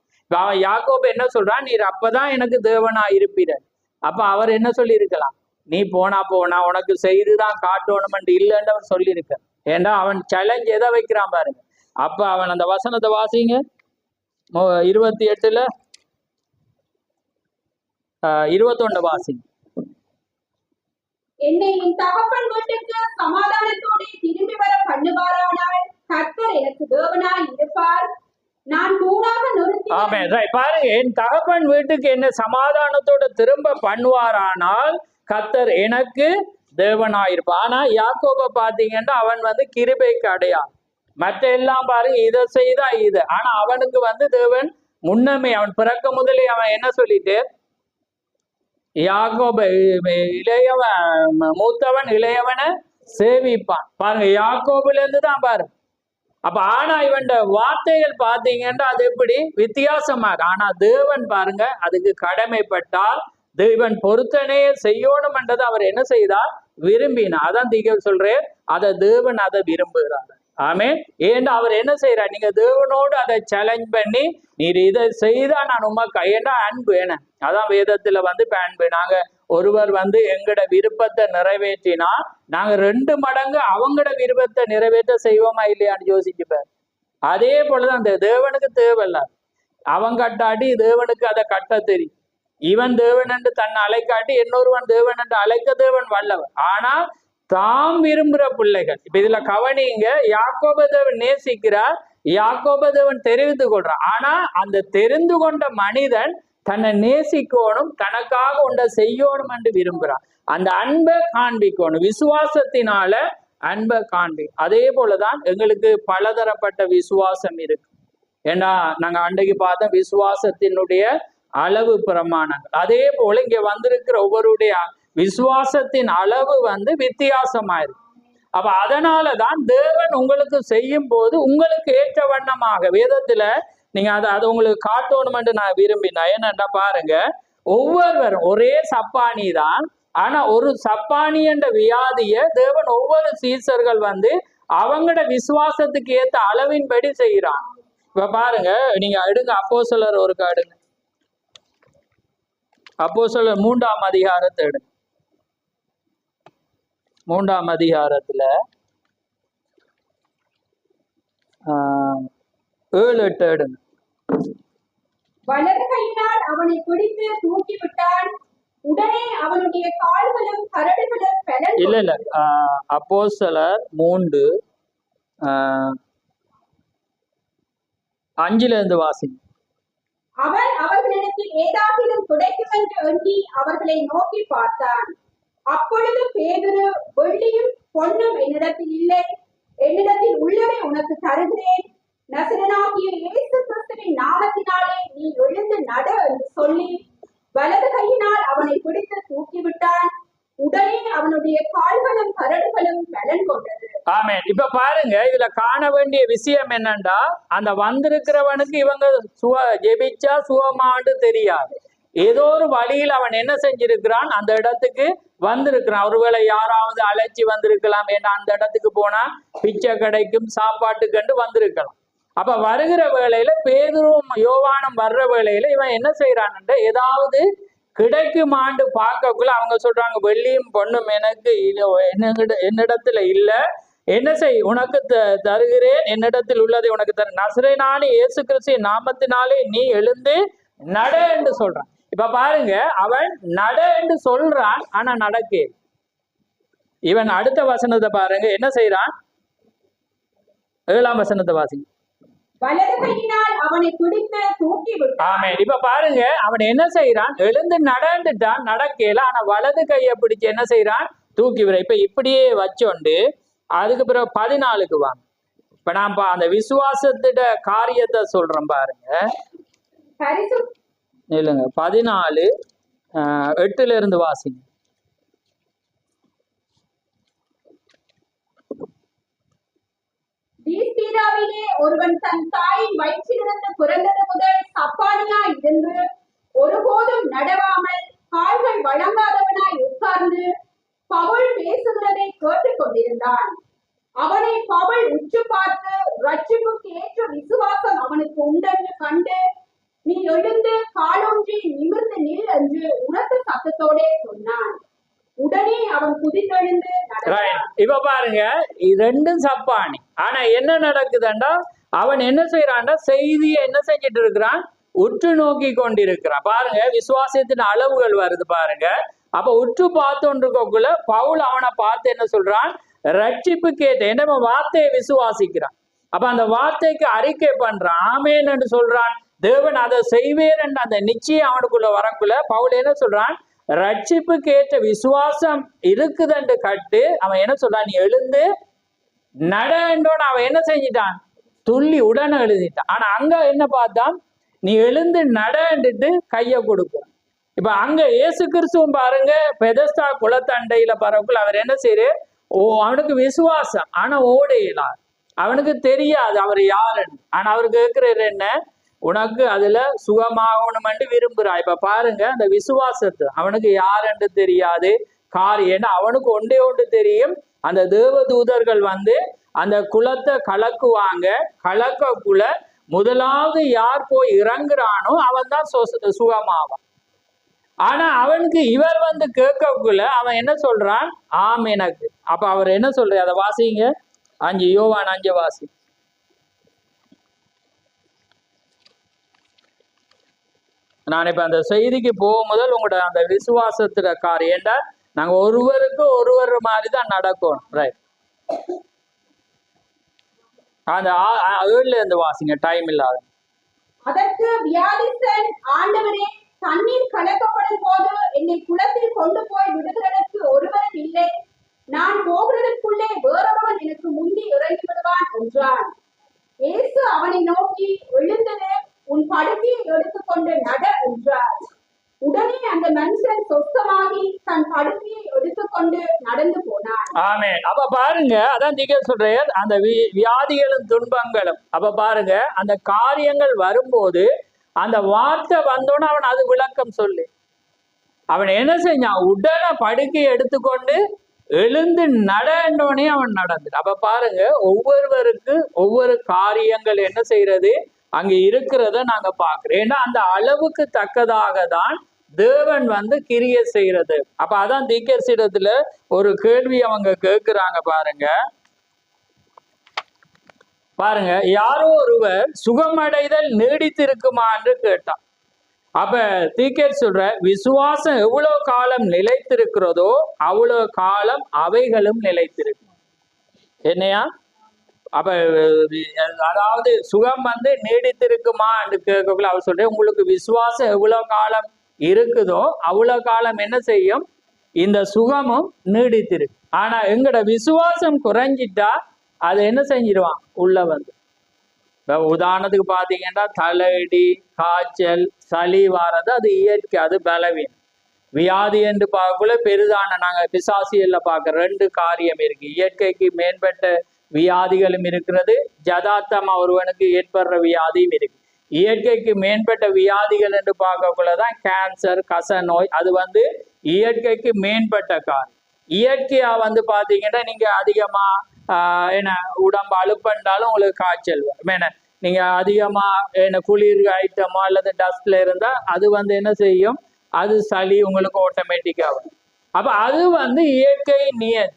யாக்கோபு என்ன சொல்றான்? நீர் அப்பதான் எனக்கு தேவனா இருப்பீர. அப்ப அவர் என்ன சொல்லி இருக்கலாம்? நீ போனா உனக்கு செய்துதான் காட்டணும் இல்லைன்னு அவர் சொல்லியிருக்க. ஏன்னா அவன் சேலஞ்ச் எதை வைக்கிறான் பாருங்க. அப்ப அவன் அந்த வசனத்தை வாசிங்க, 28ல 21 வாசிங்க. என்னை என் தகப்பன் வீட்டுக்கு சமாதானத்தோடு திரும்பி வர பண்ணுவாரானால் கர்த்தர் எனக்கு தேவனாய் இருப்பார். நான் தூணாக நிறுத்தி. ஆமென். பாருங்க, என் தகப்பன் வீட்டுக்கு என்ன சமாதானத்தோட திரும்ப பண்ணுவாரானால் கர்த்தர் எனக்கு தேவனாயிருப்பார். ஆனா யாக்கோபை பாத்தீங்கன்னா அவன் கிருபைக்கு அடையான். மற்ற எல்லாம் பாருங்க, இதை செய்தா இது. ஆனா அவனுக்கு தேவன் முன்னமே அவன் பிறக்க முதலே அவன் என்ன சொல்லிட்டு, யாக்கோபு இளையவன் மூத்தவன் இளையவனை சேவிப்பான். பாருங்க, யாக்கோபுல இருந்து தான் பாருங்க. அப்ப ஆனா இவன் வார்த்தைகள் பாத்தீங்கன்னா அது எப்படி வித்தியாசமா இருக்கு. ஆனா தேவன் பாருங்க அதுக்கு கடமைப்பட்டால் தேவன் பொருத்தனையே செய்யணும் என்றதை அவர் என்ன செய்தார்? விரும்பினார். அதான் தீகர் சொல்றேன், அதை தேவன் அதை விரும்புகிறார். ஆமே. ஏன்னா அவர் என்ன செய்யறார்? நீங்க தேவனோடு அதை சேலஞ்ச் பண்ணி நீர் இதை செய்தா நான் உமக்கு ஏன்னா அன்பு என்ன, அதான் வேதத்துல அன்பு. நாங்க ஒருவர் எங்கட விருப்பத்தை நிறைவேற்றினா நாங்க 2 மடங்கு அவங்களோட விருப்பத்தை நிறைவேற்ற செய்வோமா இல்லையான்னு யோசிச்சுப்பார். அதே போலதான் அந்த தேவனுக்கு தேவையில்ல. அவன் கட்டாட்டி தேவனுக்கு அதை கட்ட தெரியும். இவன் தேவன் என்று தன்னை அழைக்காட்டி இன்னொருவன் தேவன் என்று அழைக்க தேவன் வல்லவன். ஆனா தாம் விரும்புற பிள்ளைகள். இப்ப இதுல கவனிங்க, யாக்கோபு தேவன் நேசிக்கிறார், யாக்கோபு தேவன் தெரிந்து கொள்றார். ஆனா அந்த தெரிந்து கொண்ட மனிதன் தன்னை நேசிக்கணும், தனக்காக ஒன்றை செய்யணும் என்று விரும்புறான். அந்த அன்பை காண்பிக்கணும், விசுவாசத்தினால அன்பை காண்பி. அதே போலதான் எங்களுக்கு பலதரப்பட்ட விசுவாசம் இருக்கு. ஏன்னா நாங்க அன்றைக்கு பார்த்த விசுவாசத்தினுடைய அளவு பிரமாணங்கள். அதே போல இங்க வந்திருக்கிற ஒவ்வொருடைய விசுவாசத்தின் அளவு வித்தியாசமாயிருக்கு. அப்ப அதனாலதான் தேவன் உங்களுக்கு செய்யும் போது உங்களுக்கு ஏற்ற வண்ணமாக வேதத்துல நீங்க அதை உங்களுக்கு காட்டணும் என்று நான் விரும்பினேன். ஏன்னா பாருங்க, ஒவ்வொருவரும் ஒரே சப்பானி தான். ஆனா ஒரு சப்பானி என்ற வியாதிய தேவன் ஒவ்வொரு சீசர்கள் அவங்களோட விசுவாசத்துக்கு ஏற்ற அளவின்படி செய்யறான். இப்ப பாருங்க, நீங்க எடுங்க அப்போஸ்தலர் ஒரு எடுங்க, அப்போஸ்தலர் 3ஆம் அதிகாரத்தை எடுங்க. 3ஆம் அதிகாரத்துல 7-8 எடுங்க. வலது கையினால் அவனை பிடித்து தூக்கி விட்டான். உடனே அவனுடைய கால்களும் கரடுகளும் பலன். இல்ல அப்போஸ்தலர் 3:5 வாசிங்க. அவன் அவர்களிடத்தில் ஏதாகிலும் கிடைக்கும் என்று எண்ணி அவர்களை நோக்கி பார்த்தான். அப்பொழுது பேதுரு, வெள்ளியும் பொன்னும் என்னிடத்தில் இல்லை, என்னிடத்தில் உள்ளதை உனக்கு தருகிறேன். நசரேயனாகிய இயேசு கிறிஸ்துவின் நாமத்தினாலே நீ எழுந்து நட என்று சொல்லி வலது கையினால் அவனை பிடித்து தூக்கிவிட்டான். உடனே அவனுடைய கால்களும் கரடுகளும் பலன் கொண்டது. ஆமென். இப்ப பாருங்க, இதுல காண வேண்டிய விஷயம் என்னன்னா, அந்த வந்திருக்கிறவனுக்கு இவங்க ஜெபிச்சா சுகமாண்டு தெரியாது. ஏதோ ஒரு வழியில் அவன் என்ன செஞ்சிருக்கிறான்? அந்த இடத்துக்கு வந்திருக்கிறான். ஒருவேளை யாராவது அழைச்சி வந்திருக்கலாம், ஏன்னா அந்த இடத்துக்கு போனா பிச்சை கிடைக்கும் சாப்பாட்டுக்கண்டு வந்திருக்கலாம். அப்ப வருகிற வேளையில பேதுரும் யோவானும் வர்ற வேளையில இவன் என்ன செய்யறான்னு ஏதாவது கிடைக்குமாண்டு பார்க்கக்குள்ள அவங்க சொல்றாங்க, வெள்ளியும் பொண்ணும் எனக்கு என்னிடத்துல இல்ல, என்ன செய், உனக்கு தருகிறேன், என்னிடத்தில் உள்ளதை உனக்கு தரு, நசரேனானி இயேசு கிறிஸ்து நாமத்தினாலே நீ எழுந்து நட என்று சொல்றான். இப்ப பாருங்க, அவன் நட என்று சொல்றான், ஆனா நடக்கே. இவன் அடுத்த வசனத்தை பாருங்க என்ன செய்யறான். 7ஆம் வசனத்தை வாசிங்க. வலது கையினால் அவனை பிடித்து தூக்கி விட்டான். ஆமென். இப்ப பாருங்க, அவன் என்ன செய்யறான், எழுந்து நடந்துட்டான், நடக்கல, ஆனா வலது கையை பிடிச்சு என்ன செய்யறான், தூக்கி விட. இப்ப இப்படியே வச்சோண்டு அதுக்கு பிறகு 14க்கு வாங்க. இப்ப நான் அந்த விசுவாசத்திட காரியத்தை சொல்றேன் பாருங்க. இல்லைங்க, 14:8 இருந்து வாசிங்க. தீஸ்தீராவிலே ஒருவன் தன் தாயின் வயிற்றிலிருந்து பிறந்தது முதல் சப்பானியாய் இருந்து ஒருபோதும் நடவாமல் கால்கள் வழங்காதவனாய் உட்கார்ந்து பவுல் பேசுகிறதை கேட்டுக் கொண்டிருந்தான். அவனை பவுல் உற்று பார்த்து, ரட்சிப்புக்கு ஏற்ற விசுவாசம் அவனுக்கு உண்டென்று கண்டு, நீ எழுந்து காலூன்றி நிமிர்ந்து நில் என்று உரத்த சத்தத்தோடே சொன்னான். உடனே அவன் குதித்தெழுந்து நடந்தான். இப்ப பாருங்க, ரெண்டும் சப்பானி. ஆனா என்ன நடக்குதுண்டா, அவன் என்ன செய்யறான்டா, செய்தியை என்ன செஞ்சிட்டு இருக்கிறான், உற்று நோக்கி கொண்டிருக்கிறான். பாருங்க, விசுவாசத்தின் அளவுகள் வருது பாருங்க. அப்ப உற்று பார்த்தோன்றுக்குள்ள பவுல் அவனை பார்த்து என்ன சொல்றான், ரட்சிப்பு கேட்ட என்ன வார்த்தையை விசுவாசிக்கிறான். அப்ப அந்த வார்த்தைக்கு அறிக்கை பண்றான், ஆமேன் என்று சொல்றான். தேவன் அதை செய்வேன் என்று அந்த நிச்சயம் அவனுக்குள்ள வரக்குள்ள பவுல் என்ன சொல்றான், ரட்சிப்பு கேட்ட விசுவாசம் இருக்குதுன்னு கட்டு அவன் என்ன சொல்றான், நீ எழுந்து நட என்றோன்னு அவன் என்ன செஞ்சிட்டான், துள்ளி உடனே எழுதிட்டான். ஆனா அங்க என்ன பார்த்தான், நீ எழுந்து நடந்துட்டு கைய கொடுக்கும். இப்ப அங்க இயேசு கிறிஸ்துவும் பாருங்க, பெதஸ்தா குளத்தண்டையில பரவக்குள்ள அவர் என்ன செய்யறாரு, அவனுக்கு விசுவாசம், ஆனா ஓடையிலார், அவனுக்கு தெரியாது அவர் யாருன்னு. ஆனா அவர் கேட்கிறாரு என்ன, உனக்கு அதுல சுகமாகணும்னு விரும்புறான். இப்ப பாருங்க, அந்த விசுவாசத்தை அவனுக்கு யாருன்னு தெரியாது காரியம், அவனுக்கு ஒன்றே ஒன்று தெரியும், அந்த தேவதூதர்கள் வந்து அந்த குளத்தை கலக்குவாங்க, கலக்கக்குள்ள முதலாவது யார் போய் இறங்குறானோ அவன் தான் சுகமாவான். ஆனா அவனுக்கு இவர் வந்து கேட்கக்குள்ள அவன் என்ன சொல்றான், ஆம் எனக்கு. அப்ப அவர் என்ன சொல்ற, அதை வாசிங்க. 5 யோவான் 5 வாசி. நான் இப்ப அந்த செய்திக்கு போகும் முதல் உங்களோட அந்த விசுவாசத்துல காரியம்டா, நாங்க ஒருவருக்கு ஒருவர் மாதிரிதான் நடக்கும். ரைட், அந்த 7ல இருந்து வாசிங்க, டைம் இல்லாத. அதற்கு வியாதிஸ்தன், ஆண்டவரே, தண்ணீர் கலக்கப்படும் போது என்னை குளத்தில் கொண்டு போய் விடுகிறதற்கு ஒருவரும் இல்லை, நான் போகிறதற்குள்ளே வேறொருவன் எனக்கு முந்தி இறங்கி விடுவான் என்றான். இயேசு அவனை நோக்கி, எழுந்தது, உன் படுக்கையை எடுத்துக்கொண்டு நட என்றார். உடனே அந்த மனுஷன் சொஸ்தமாகி தன் படுக்கையை எடுத்துக்கொண்டு நடந்து போனான். ஆமென். அப்ப பாருங்க, அதான் நீங்க சொல்றேன், அந்த வியாதிகளும் துன்பங்களும். அப்ப பாருங்க, அந்த காரியங்கள் வரும்போது அந்த வார்த்தை வந்தோன்னு அவன் அது விளக்கம் சொல்லு. அவன் என்ன செஞ்சான், உடனே படுக்கையை எடுத்துக்கொண்டு எழுந்து நடனோடனே அவன் நடந்து. அப்ப பாருங்க, ஒவ்வொருவருக்கு ஒவ்வொரு காரியங்கள் என்ன செய்யறது அங்க இருக்கிறத நாங்க பாக்குறோம். ஏன்னா அந்த அளவுக்கு தக்கதாக தான் தேவன் வந்து கிரியை செய்யறது. அப்ப அதான் தீக்கர்சிடத்துல ஒரு கேள்வி அவங்க கேட்கிறாங்க பாருங்க. பாருங்க, யாரோ ஒருவர் சுகமடைதல் நீடித்திருக்குமா என்று கேட்டான். அப்ப தீக்கர் சொல்ற, விசுவாசம் எவ்வளவு காலம் நிலைத்திருக்கிறதோ அவ்வளவு காலம் அவைகளும் நிலைத்திருக்கும். என்னையா, அப்ப அதாவது சுகம் வந்து நீடித்திருக்குமா என்று கேட்கக்குள்ள அவர் சொல்ற, உங்களுக்கு விசுவாசம் எவ்வளவு காலம் இருக்குதோ அவ்வளவு காலம் என்ன செய்யும், இந்த சுகமும் நீடித்திருக்கு. ஆனா எங்கட விசுவாசம் குறைஞ்சிட்டா அது என்ன செஞ்சிருவான், உள்ள வந்து. உதாரணத்துக்கு பாத்தீங்கன்னா தலையடி, காய்ச்சல், சளி வாரது அது இயற்கை, அது பலவீனம். வியாதி என்று பார்க்கக்குள்ள பெரிதான நாங்க பிசாசியல்ல பார்க்க 2 காரியம் இருக்கு. இயற்கைக்கு மேம்பட்ட வியாதிகளும் இருக்கிறது, ஜதாத்தமா ஒருவனுக்கு ஏற்படுற வியாதியும் இருக்கு. இயற்கைக்கு மேம்பட்ட வியாதிகள் என்று பார்க்கக்குள்ளதான் கேன்சர், கச நோய், அது வந்து இயற்கைக்கு மேம்பட்ட காரியம். இயற்கையா வந்து பாத்தீங்கன்னா நீங்க அதிகமா என்ன உடம்பு அழுப்பண்டாலும் உங்களுக்கு காய்ச்சல் வரும். என்ன நீங்க அதிகமா என்ன குளிர் ஐட்டமோ அல்லது டஸ்ட்ல இருந்தா அது வந்து என்ன செய்யும், அது சளி உங்களுக்கு ஆட்டோமேட்டிக்கா வரும். அப்ப அது வந்து இயற்கை நியதி.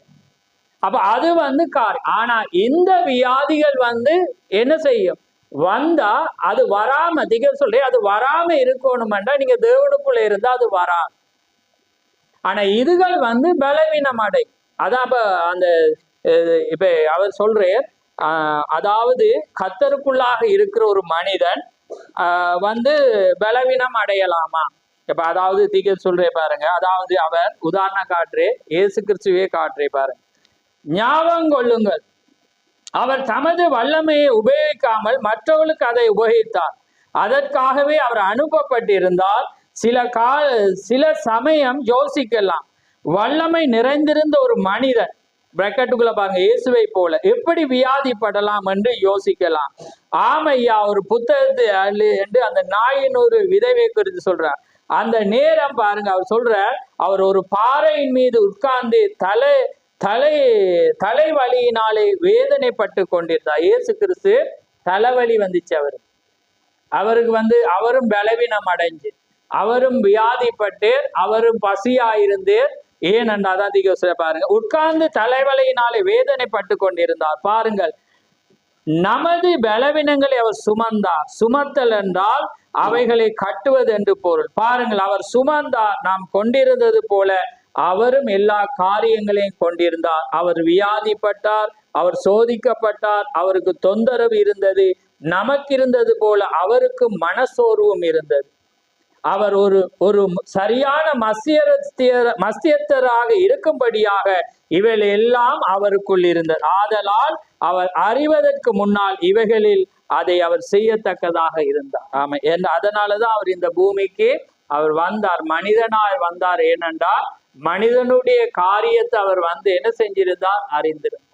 அப்ப அது வந்து காரியம். ஆனா இந்த வியாதிகள் வந்து என்ன செய்யும், வந்தா அது வராம சொல்றேன், அது வராம இருக்கணும்னா நீங்க தேவனுக்குள்ள இருந்தா அது வராது. ஆனா இதுகள் வந்து பலவீனம் அடை. அதான் அப்ப அந்த இப்ப அவர் சொல்றார், அதாவது கர்த்தருக்குள்ளாக இருக்கிற ஒரு மனிதன் வந்து பலவீனம் அடையலாமா? இப்ப அதாவது தீகர் சொல்றே பாருங்க, அதாவது அவர் உதாரணம் காட்டுறே, இயேசு கிறிஸ்துவே காட்டுறே பாருங்க. ஞாபகம் கொள்ளுங்கள், அவர் தமது வல்லமையை உபயோகிக்காமல் மற்றவர்களுக்கு அதை உபயோகித்தார். அதற்காகவே அவர் அனுப்பப்பட்டிருந்தால் சில சமயம் யோசிக்கலாம், வல்லமை நிறைந்திருந்த ஒரு மனிதன் பிராக்கெட்டுக்குள்ள பாருங்க இயேசுவை போல எப்படி வியாதிப்படலாம் என்று யோசிக்கலாம். ஆமையா ஒரு புத்தகத்தை என்று அந்த நாயின் ஒரு விதைவை குறித்து சொல்றார். அந்த நேரம் பாருங்க, அவர் சொல்றார், அவர் ஒரு பாறையின் மீது உட்கார்ந்து தலைவலியினாலே வேதனைப்பட்டு கொண்டிருந்தார். இயேசு கிறிஸ்து தலைவலி வந்துச்சு அவருக்கு வந்து அவரும் பலவீனம் அடைஞ்சு, அவரும் வியாதிப்பட்டு, அவரும் பசியாயிருந்து. ஏனென்றாதான் பாருங்க, உட்கார்ந்து தலைவலியினாலே வேதனைப்பட்டு கொண்டிருந்தார். பாருங்கள், நமது பலவீனங்களை அவர் சுமந்தார். சுமத்தல் என்றால் அவைகளை கட்டுவது என்று பொருள். பாருங்கள், அவர் சுமந்தார். நாம் கொண்டிருந்தது போல அவரும் எல்லா காரியங்களையும் கொண்டிருந்தார். அவர் வியாதிப்பட்டார், அவர் சோதிக்கப்பட்டார், அவருக்கு தொந்தரவு இருந்தது. நமக்கு இருந்தது போல அவருக்கு மனசோர்வும் இருந்தது. அவர் ஒரு சரியான மத்தியஸ்தராக இருக்கும்படியாக இவைகள் எல்லாம் அவருக்குள் இருந்தது. ஆதலால் அவர் அறிவதற்கு முன்னால் இவைகளில் அதை அவர் செய்யத்தக்கதாக இருந்தார். ஆமா, அதனாலதான் அவர் இந்த பூமிக்கு அவர் வந்தார், மனிதனாய் வந்தார். ஏனென்றால் மனிதனுடைய காரியத்தை அவர் வந்து என்ன செஞ்சிருந்தார், அறிந்திருந்தார்.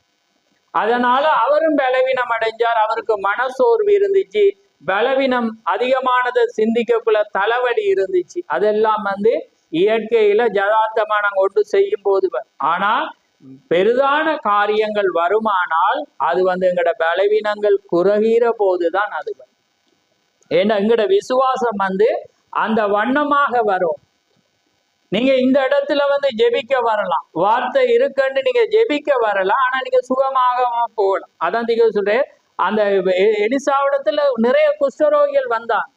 அதனால அவரும் பலவீனம் அடைஞ்சார், அவருக்கு மனசோர்வு இருந்துச்சு, பலவீனம் அதிகமானதை சிந்திக்கக்குள்ள தலைவலி இருந்துச்சு. அதெல்லாம் வந்து இயற்கையில ஜதார்த்தமா நாங்க ஒன்று செய்யும் போது. ஆனா பெரிதான காரியங்கள் வருமானால் அது வந்து எங்களோட பலவீனங்கள் குறைகிற போதுதான் அது வரும். ஏன்னா எங்களோட விசுவாசம் வந்து அந்த வண்ணமாக வரும். நீங்க இந்த இடத்துல வந்து ஜெபிக்க வரலாம், வார்த்தை இருக்குன்னு நீங்க ஜெபிக்க வரலாம், ஆனா நீங்க சுகமாக போகலாம். அதான் நீங்க சொல்றேன், அந்த எலிசாவிடத்துல நிறைய குஷ்டரோகிகள் வந்தான்,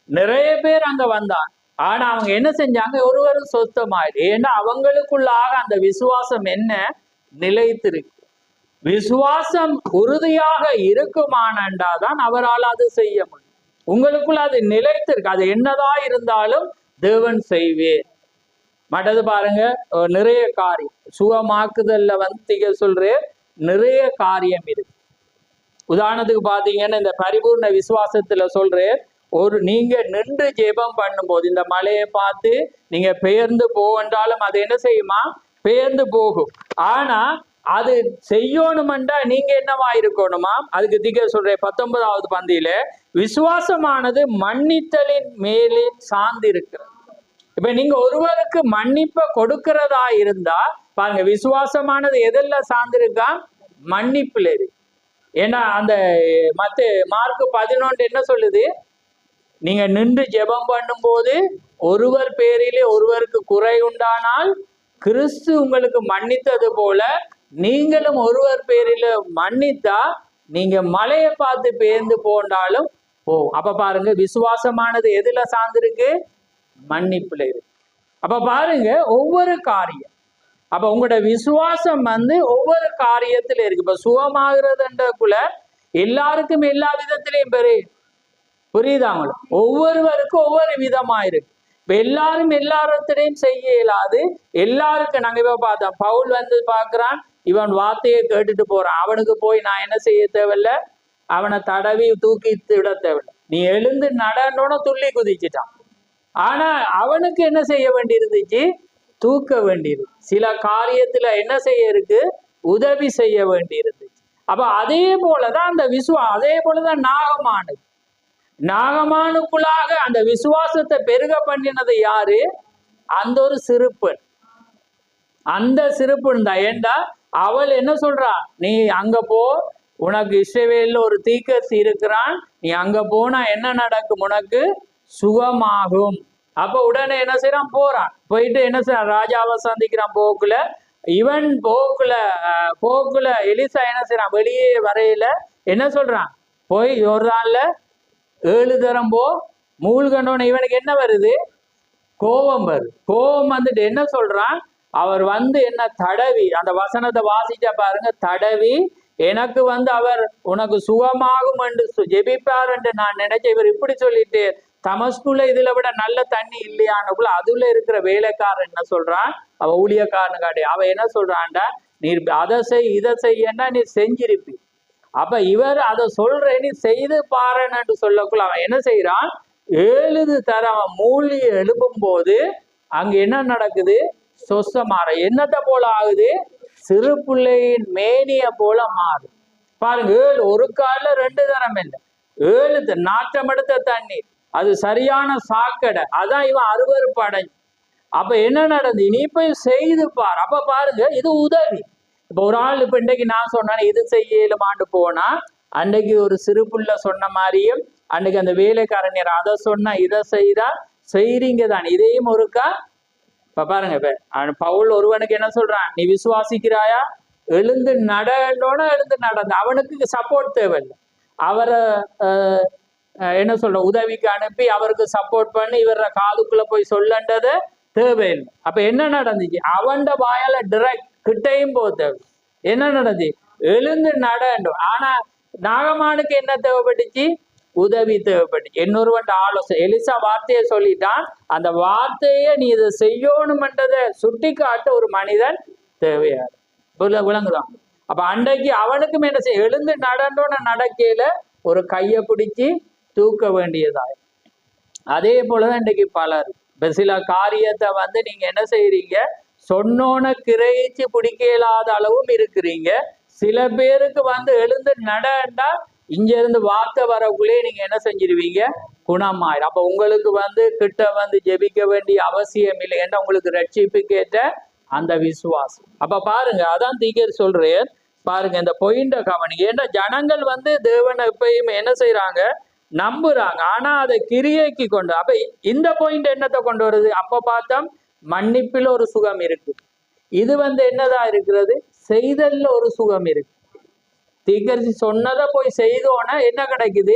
நிறைய பேர் அங்க வந்தான். ஆனா அவங்க என்ன செஞ்சாங்க, ஒருவரும் சொத்தமாயிடு. ஏன்னா அவங்களுக்குள்ளாக அந்த விசுவாசம் என்ன நிலைத்திருக்கு. விசுவாசம் உறுதியாக இருக்குமானண்டாதான் அவரால் அது செய்ய முடியும். உங்களுக்குள்ள அது நிலைத்திருக்கு, அது என்னதான் இருந்தாலும் தேவன் செய்வேன். மற்றது பாருங்க, நிறைய காரியம் சுகமாக்குதல்ல வந்து சொல்றேன், நிறைய காரியம் இருக்கு. உதாரணத்துக்கு பாத்தீங்கன்னா இந்த பரிபூர்ண விசுவாசத்துல சொல்றேன், நீங்க நின்று ஜெபம் பண்ணும்போது இந்த மலையை பார்த்து நீங்க பெயர்ந்து போவென்றாலும் அது என்ன செய்யுமா, பெயர்ந்து போகும். ஆனா அது செய்யணுமெண்டா நீங்க என்னவா இருக்கணுமா, அதுக்கு திக சொல்றேன் 19வது பந்தியில, விசுவாசமானது மன்னித்தலின் மேலே சார்ந்து இருக்கிறது. இப்ப நீங்க ஒருவருக்கு மன்னிப்பை கொடுக்கிறதா இருந்தா பாருங்க, விசுவாசமானது எதெல்லாம் சார்ந்திருக்கா, மன்னிப்புல இருக்கு. ஏன்னா அந்த மார்க் 11 என்ன சொல்லுது, நீங்க நின்று ஜெபம் பண்ணும் போது ஒருவர் பேரிலே ஒருவருக்கு குறை உண்டானால் கிறிஸ்து உங்களுக்கு மன்னித்தது போல நீங்களும் ஒருவர் பேரில மன்னித்தா நீங்க மலையை பார்த்து பெயர்ந்து போண்டாலும் அப்ப பாருங்க, விசுவாசமானது எதுல சார்ந்திருக்கு, மன்னிப்புல இருக்கு. அப்ப பாருங்க, ஒவ்வொரு காரியம், அப்ப உங்களோட விசுவாசம் வந்து ஒவ்வொரு காரியத்துல இருக்கு. இப்ப சுகமாகிறதுன்றக்குள்ள எல்லாருக்கும் எல்லா விதத்திலையும் புரியுதா உங்களுக்கு, ஒவ்வொருவருக்கும் ஒவ்வொரு விதமா இருக்கு. இப்ப எல்லாரும் எல்லாரத்திலையும் செய்ய இயலாது. எல்லாருக்கும் நாங்க இப்ப பார்த்தோம், பவுல் வந்து பாக்குறான், இவன் வார்த்தையை கேட்டுட்டு போறான், அவனுக்கு போய் நான் என்ன செய்ய தேவையில்ல, அவனை தடவி தூக்கி விட தேவையில்லை, நீ எழுந்து நடனோன்னு துள்ளி குதிச்சுட்டான். ஆனா அவனுக்கு என்ன செய்ய வேண்டி இருந்துச்சு, தூக்க வேண்டியது. சில காரியத்துல என்ன செய்ய இருக்கு, உதவி செய்ய வேண்டி இருந்துச்சு. அப்ப அதே போலதான் அந்த அதே போலதான் நாகமானுக்குள்ளாக அந்த விசுவாசத்தை பெருக பண்ணினது யாரு, அந்த ஒரு சிரிப்பு, அந்த சிரிப்பு இருந்தா. ஏண்டா அவள் என்ன சொல்றா, நீ அங்க போ, உனக்கு இஸ்ரவேல்ல ஒரு தீர்க்கதரிசி இருக்கிறான், நீ அங்க போனா என்ன நடக்கும், உனக்கு சுகமாகும். அப்ப உடனே என்ன செய்யறான், போறான். போயிட்டு என்ன செய்யறான், ராஜாவை சந்திக்கிறான். இவன் போக்குல எலிசா என்ன செய்யறான், வெளியே வரையில என்ன சொல்றான், போய் யோர்தான்ல 7 தரம் போ, மூழ்கனோன்னு. இவனுக்கு என்ன வருது, கோபம் வருது. கோபம் வந்துட்டு என்ன சொல்றான், அவர் வந்து என்ன தடவி, அந்த வசனத்தை வாசிச்சா பாருங்க, தடவி எனக்கு வந்து அவர் உனக்கு சுகமாகும் என்று ஜெபிப்பார் என்று நான் நினைச்சேன். இவர் இப்படி சொல்லிட்டு தமஸ்குள்ள இதுல விட நல்ல தண்ணி இல்லையானுக்குள்ள அதுல இருக்கிற வேலைக்காரன் என்ன சொல்றான், அவ ஊழியக்காரனு காட்டி அவ என்ன சொல்றான்டா, நீ அதை செய் இதை செய்யன்னா நீ செஞ்சிருப்பி. அப்ப இவர் அதை சொல்ற, நீ செய்து பாருன்னு சொல்லக்குள்ள அவன் என்ன செய்யறான், 7 தரம் மூழ்கி எழுப்பும் போது அங்க என்ன நடக்குது, சொசமாற என்னத்தை போல ஆகுது, சிறு பிள்ளையின் மேனிய போல மாறு. பாருங்க, 7 ஒரு கால 2 தரம் இல்லை, 7 நாட்டம் எடுத்த தண்ணீர், அது சரியான சாக்கடை. அதான் இவன் அருவருப்பு அடைஞ்சு. அப்ப என்ன நடந்து, நீ போய் செய்து பார். அப்ப பாருங்க, இது உதவி. இப்ப ஒரு ஆள் இப்ப இன்னைக்கு நான் சொன்னேன் இது செய்யலுமாண்டு போனா, அன்னைக்கு ஒரு சிறு புள்ள சொன்ன மாதிரியும் அன்னைக்கு அந்த வேலைக்காரன் அதை சொன்னா இதை செய்தா செய்றீங்க தான். இதையும் ஒருக்கா இப்ப பாருங்க, இப்ப பவுல் ஒருவனுக்கு என்ன சொல்றான், நீ விசுவாசிக்கிறாயா, எழுந்து நடனோன்னா எழுந்து நடந்த. அவனுக்கு சப்போர்ட் தேவையில்லை, அவரை என்ன சொல்ற உதவிக்கு அனுப்பி அவருக்கு சப்போர்ட் பண்ணி இவர காதுக்குள்ள போய் சொல்லண்டது தேவையில்லை. அப்ப என்ன நடந்துச்சு, அவன்ட வாயால டிரெக்ட் கிட்டையும் போக தேவை. என்ன நடந்துச்சு, எழுந்து நடண்டும். ஆனா நாகமானுக்கு என்ன தேவைப்பட்டுச்சு, உதவி தேவைப்பட்டுச்சு, இன்னொருவன் ஆலோசனை. எலிசா வார்த்தையை சொல்லிட்டான், அந்த வார்த்தையை நீ இதை செய்யணும்ன்றதை சுட்டி காட்ட ஒரு மனிதன் தேவையாது. விளங்குதான். அப்ப அன்றைக்கு அவனுக்கும் என்ன செய்ய, எழுந்து நடந்தோன்னு நடக்கையில ஒரு கையை பிடிச்சி தூக்க வேண்டியதாய். அதே போலதான் இன்றைக்கு பலர் சில காரியத்தை வந்து நீங்க என்ன செய்யறீங்க, சொன்னோன்னு கிரகிச்சு பிடிக்க இயலாத அளவும் இருக்கிறீங்க. சில பேருக்கு வந்து எழுந்து நடண்டா இங்க இருந்து வார்த்தை வரக்குள்ளே நீங்க என்ன செஞ்சிருவீங்க, குணமாயிடும். அப்ப உங்களுக்கு வந்து கிட்ட வந்து ஜெபிக்க வேண்டிய அவசியம் இல்லை, ஏன்னா உங்களுக்கு ரட்சிப்பு கேட்ட அந்த விசுவாசம். அப்ப பாருங்க, அதான் தீகர் சொல்றேன் பாருங்க, இந்த பொயிண்ட கவனி. ஏன்னா ஜனங்கள் வந்து தேவனை எப்பயுமே என்ன செய்யறாங்க, நம்புறாங்க, ஆனா அதை கிரியைக்கு கொண்டு. அப்ப இந்த பாயிண்ட் என்னத்தை கொண்டு வருது, அப்ப பார்த்தோம் மன்னிப்பில் ஒரு சுகம் இருக்கு. இது வந்து என்னதான் இருக்கிறது, செய்தல்ல ஒரு சுகம் இருக்கு. தீர்க்கதரிசி சொன்னதை போய் செய்தோன்னா என்ன கிடைக்குது,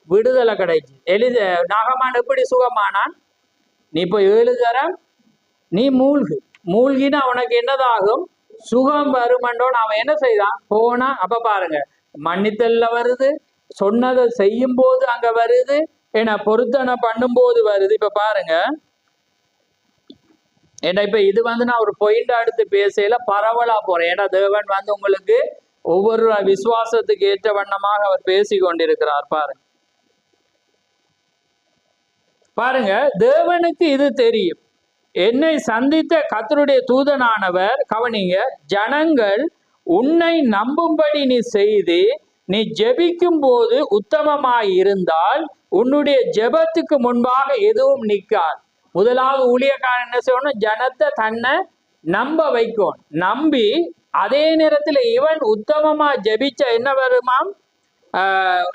விடுதலை கிடைக்குது. நாகமான் எப்படி சுகமானான், நீ இப்போ 7 தரம் நீ மூழ்கினா அவனுக்கு என்னதாகும், சுகம் வருமன்றோன்னு அவன் என்ன செய்தான், போனா. அப்ப பாருங்க, மன்னித்தல்ல வருது, சொன்னதை செய்யும் போது அங்க வருது, ஏன்னா பொருத்தனை பண்ணும் போது வருது. இப்ப பாருங்க, ஏன்னா இப்ப இது வந்து நான் ஒரு பாயிண்ட் எடுத்து பேசல பரவலா போறேன். ஏன்னா தேவன் வந்து உங்களுக்கு ஒவ்வொரு விசுவாசத்துக்கு ஏற்ற வண்ணமாக அவர் பேசி கொண்டிருக்கிறார். பாருங்க, தேவனுக்கு இது தெரியும். என்னை சந்தித்த கர்த்தருடைய தூதனானவர், கவனிங்க, ஜனங்கள் உன்னை நம்பும்படி நீ செய்து நீ ஜெபிக்கும் போது உத்தமமாய் இருந்தால் உன்னுடைய ஜெபத்துக்கு முன்பாக எதுவும் நிற்காது. முதலாவது ஊழியக்காரன் என்ன செய்யணும், ஜனத்தை தன்னை நம்ப வைக்கும். நம்பி அதே நேரத்தில் இவன் உத்தமமா ஜெபிச்ச என்ன வருமாம்,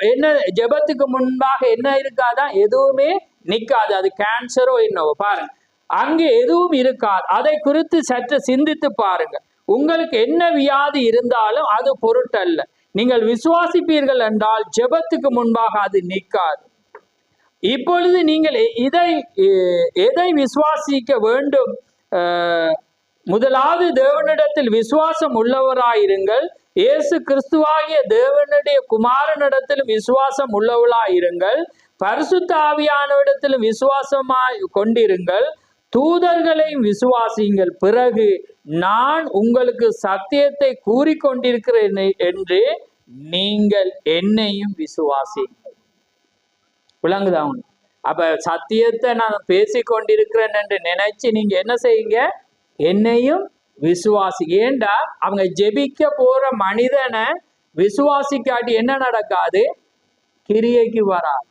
என்ன ஜெபத்துக்கு முன்பாக என்ன இருக்காதான், எதுவுமே நிற்காது. அது கேன்சரோ என்னவோ பாருங்க, அங்கே எதுவும் இருக்காது. அதை குறித்து சற்று சிந்தித்து பாருங்க. உங்களுக்கு என்ன வியாதி இருந்தாலும் அது பொருட்டல்ல. நீங்கள் விசுவாசிப்பீர்கள் என்றால் ஜெபத்துக்கு முன்பாக அது நிற்காது. இப்பொழுது நீங்கள் எதை விசுவாசிக்க வேண்டும், முதலாவது தேவனிடத்தில் விசுவாசம் உள்ளவராயிருங்கள். இயேசு கிறிஸ்துவாகிய தேவனுடைய குமாரனிடத்திலும் விசுவாசம் உள்ளவளாயிருங்கள். பரிசுத்த ஆவியானவரிடத்திலும் விசுவாசமாய் கொண்டிருங்கள். தூதர்களையும் விசுவாசியுங்கள். பிறகு நான் உங்களுக்கு சத்தியத்தை கூறிக்கொண்டிருக்கிறேன் என்று நீங்கள் என்னையும் விசுவாசியுங்கள். விளங்குதான்? அப்ப சத்தியத்தை நான் பேசிக்கொண்டிருக்கிறேன் என்று நினைச்சு நீங்க என்ன செய்யுங்க, என்னையும் விசுவாசி. ஏண்டா அவங்க ஜெபிக்க போற மனிதனை விசுவாசிக்காட்டி என்ன நடக்காது, கிரியைக்கு வராது.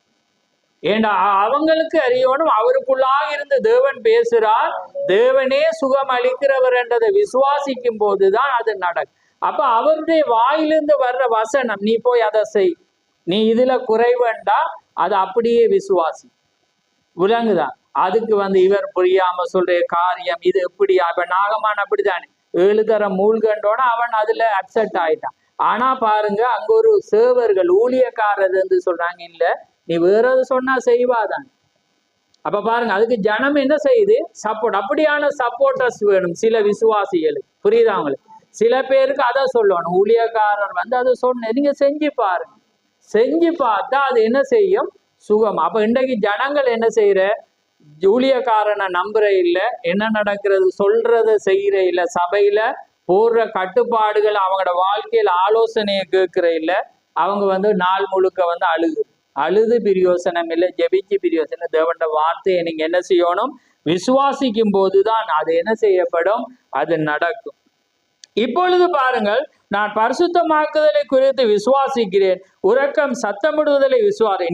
ஏண்டா அவங்களுக்கு அறியணும், அவருக்குள்ளாக இருந்து தேவன் பேசுறார், தேவனே சுகம் அளிக்கிறவர் என்றதை விசுவாசிக்கும் போதுதான் அது நடக்கும். அப்ப அவருடைய வாயிலிருந்து வர்ற வசனம், நீ போய் அதை செய், நீ இதுல குறைவண்டா, அது அப்படியே விசுவாசி. விலங்குதான். அதுக்கு இவர் புரியாம சொல்ற காரியம் இது எப்படி, அப்ப நாகமான் அப்படித்தானே 7 தரம் மூழ்கண்டோட அவன் அதுல அப்செட் ஆயிட்டான். ஆனா பாருங்க, அங்க ஒரு சேவர்கள் ஊழியக்காரர் சொல்றாங்க, இல்ல நீ வேற எது சொன்னா செய்வாதான். அப்ப பாருங்க, அதுக்கு ஜனம் என்ன செய்யுது, சப்போர்ட். அப்படியான சப்போர்ட்டர்ஸ் வேணும் சில விசுவாசிகளுக்கு, புரியுதா அவங்களுக்கு? சில பேருக்கு அதை சொல்லணும், ஊழியக்காரர் அதை சொன்ன நீங்க செஞ்சு பாருங்க, செஞ்சு பார்த்தா அது என்ன செய்யும், சுகம். அப்ப இன்றைக்கு ஜனங்கள் என்ன செய்யற, ஊழியக்காரனை நம்புற இல்ல, என்ன நடக்கிறது சொல்றத செய்யற இல்ல, சபையில போடுற கட்டுப்பாடுகள் அவங்களோட வாழ்க்கையில ஆலோசனையை கேட்கிற இல்ல, அவங்க நாள் முழுக்க அழுது பிரியோசனம் இல்லை, ஜெபிச்சு பிரியோசனம். தேவண்ட வார்த்தையை நீங்க என்ன செய்யணும், விசுவாசிக்கும் போதுதான் அது என்ன செய்யப்படும், அது நடக்கும். இப்பொழுது பாருங்கள், நான் பரிசுத்தமாக்குதலை குறித்து விசுவாசிக்கிறேன், உறக்கம் சத்தமிடுவதலை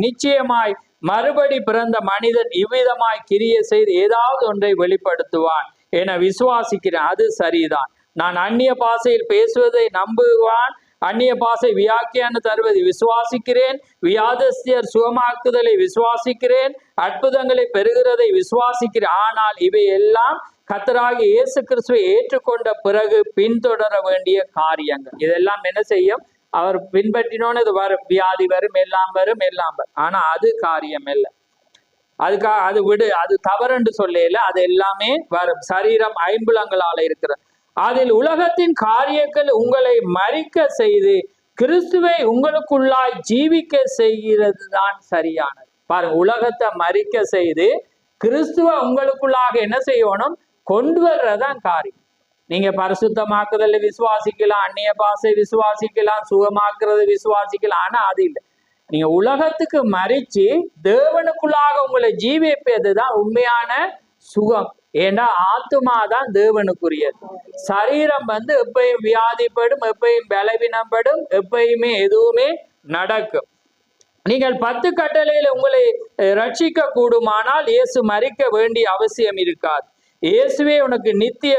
நிச்சயமாய் மறுபடி பிறந்த மனிதன் இவ்விதமாய் கிரியை செய்து ஏதாவது ஒன்றை வெளிப்படுத்துவான் என விசுவாசிக்கிறேன், அது சரிதான். நான் அந்நிய பாஷையில் பேசுவதை நம்புவான், அந்நிய பாஷை வியாக்கியான தருவதை விசுவாசிக்கிறேன், வியாதஸ்தியர் சுகமாக்குதலை விசுவாசிக்கிறேன், அற்புதங்களை பெறுகிறதை விசுவாசிக்கிறேன். ஆனால் இவை எல்லாம் கர்த்தராகிய இயேசு கிறிஸ்துவை ஏற்றுக்கொண்ட பிறகு பின்தொடர வேண்டிய காரியங்கள். இதெல்லாம் என்ன செய்யும், அவர் பின்பற்றினோன்னு இது வரும், வியாதி வரும், எல்லாம் வரும். ஆனா அது காரியம் இல்லை, அதுக்காக அது விடு, அது தவறுன்னு சொல்லல, அது எல்லாமே வரும். சரீரம் ஐம்புலங்களால இருக்கிற, அதில் உலகத்தின் காரியங்கள் உங்களை மறிக்க செய்து கிறிஸ்துவை உங்களுக்குள்ளாய் ஜீவிக்க செய்கிறது தான் சரியானது. பாருங்க, உலகத்தை மறிக்க செய்து கிறிஸ்துவ உங்களுக்குள்ளாக என்ன செய்யணும், கொண்டு வர்றதான் காரியம். நீங்க பரிசுத்தமாக்குதல் விசுவாசிக்கலாம், அந்நிய பாஷை விசுவாசிக்கலாம், சுகமாக்குறது விசுவாசிக்கலாம். ஆனா அது இல்லை, நீங்க உலகத்துக்கு மறிச்சு தேவனுக்குள்ளாக உங்களை ஜீவிப்பதுதான் உண்மையான சுகம். ஏண்டா ஆத்துமாதான் தேவனுக்குரியது. சரீரம் எப்பயும் வியாதிப்படும், எப்பயும் பலவீனப்படும், எப்பயுமே எதுவுமே நடக்கும். நீங்கள் 10 கட்டளையில உங்களை ரட்சிக்க கூடுமானால் இயேசு மரிக்க வேண்டிய அவசியம் இருக்காது. இயேசுவே உனக்கு நித்திய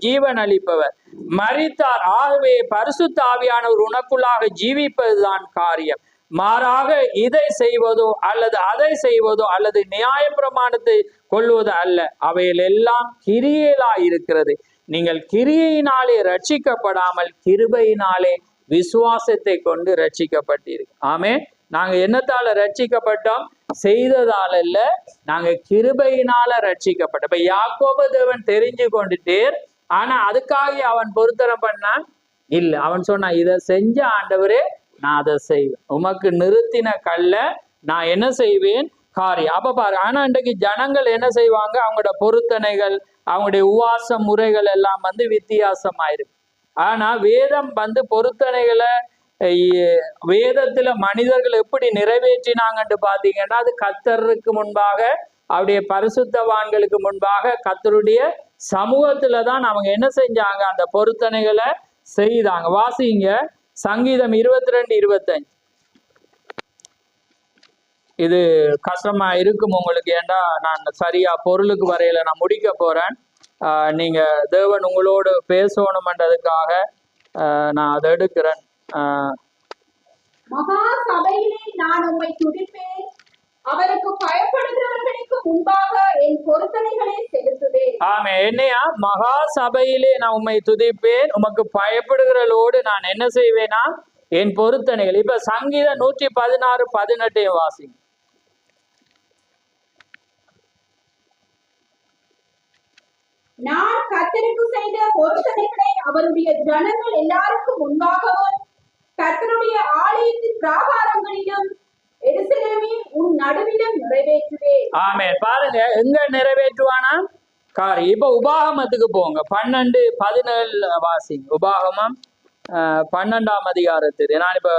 ஜீவன் அளிப்பவர், மரித்தார். ஆகவே பரிசுத்த ஆவியானவர் உனக்குள்ளாக ஜீவிப்பதுதான் காரியம். மாறாக இதை செய்வதோ அல்லது அதை செய்வதோ அல்லது நியாய பிரமாணத்தை கொள்வது அல்ல, அவையில் எல்லாம் கிரியையிலா இருக்கிறது. நீங்கள் கிரியையினாலே ரட்சிக்கப்படாமல் கிருபையினாலே விசுவாசத்தை கொண்டு ரட்சிக்கப்பட்டிருக்கு. ஆமே, நாங்க என்னத்தால ரட்சிக்கப்பட்டோம், செய்ததால இல்ல, நாங்க கிருபையினால ரட்சிக்கப்பட்டோம். இப்ப யாக்கோபு தேவன் தெரிஞ்சு கொண்டுட்டேர், ஆனா அதுக்காக அவன் பொருத்தரம் பண்ணான் இல்ல. அவன் சொன்னான், இதை செஞ்ச ஆண்டவரே நான் அதை செய்வேன், உமக்கு நிறுத்தின கல்ல நான் என்ன செய்வேன் காரியம். அப்ப பாரு, ஆனா இன்றைக்கு ஜனங்கள் என்ன செய்வாங்க, அவங்களோட பொருத்தனைகள், அவங்களுடைய உவாச முறைகள் எல்லாம் வித்தியாசமாயிருக்கு. ஆனா வேதம் பொருத்தனைகளை வேதத்துல மனிதர்கள் எப்படி நிறைவேற்றினாங்கன்னு பாத்தீங்கன்னா, அது கர்த்தருக்கு முன்பாக, அவருடைய பரிசுத்தவான்களுக்கு முன்பாக, கர்த்தருடைய சமூகத்துலதான் அவங்க என்ன செஞ்சாங்க, அந்த பொருத்தனைகளை செய்தாங்க. வாசிங்க சங்கீதம் 22:25. இது கஷ்டமா இருக்கும் உங்களுக்கு, ஏண்டா நான் சரியா பொருளுக்கு வரையில நான் முடிக்க போறேன். நீங்க தேவன் உங்களோடு பேசணும்ன்றதுக்காக நான் அதை எடுக்கிறேன். மகா சபையிலே நான் உம்மை துதிப்பேன், அவருக்கு பயப்படுகிறவர்களுக்கு முன்பாக என் பொருத்தனைகளை செலுத்துவேன். ஆமே, என்னையா மகா சபையிலே நான் உம்மை துதிப்பேன், உமக்கு பயப்படுகிறளோடு நான் என்ன செய்வேனா, என் பொருத்தனைகள். இப்ப சங்கீதம் 116:18 வாசி. நான் கர்த்தருக்கு செய்த பொருத்தனைகளை அவருடைய ஜனங்கள் எல்லாருக்கும் முன்பாகவும் கர்த்தருடைய ஆலயத்தின் பிராகாரங்களிலும் எருசலேமில் உன் நடுவிலும் நிறைவேற்றுவேன். ஆமே, பாருங்க எங்க நிறைவேற்றுவானா காரி. இப்ப உபாகமத்துக்கு போங்க, 12:17 வாசி. உபாகமம் 12ஆம் அதிகாரத்துக்கு நான் இப்ப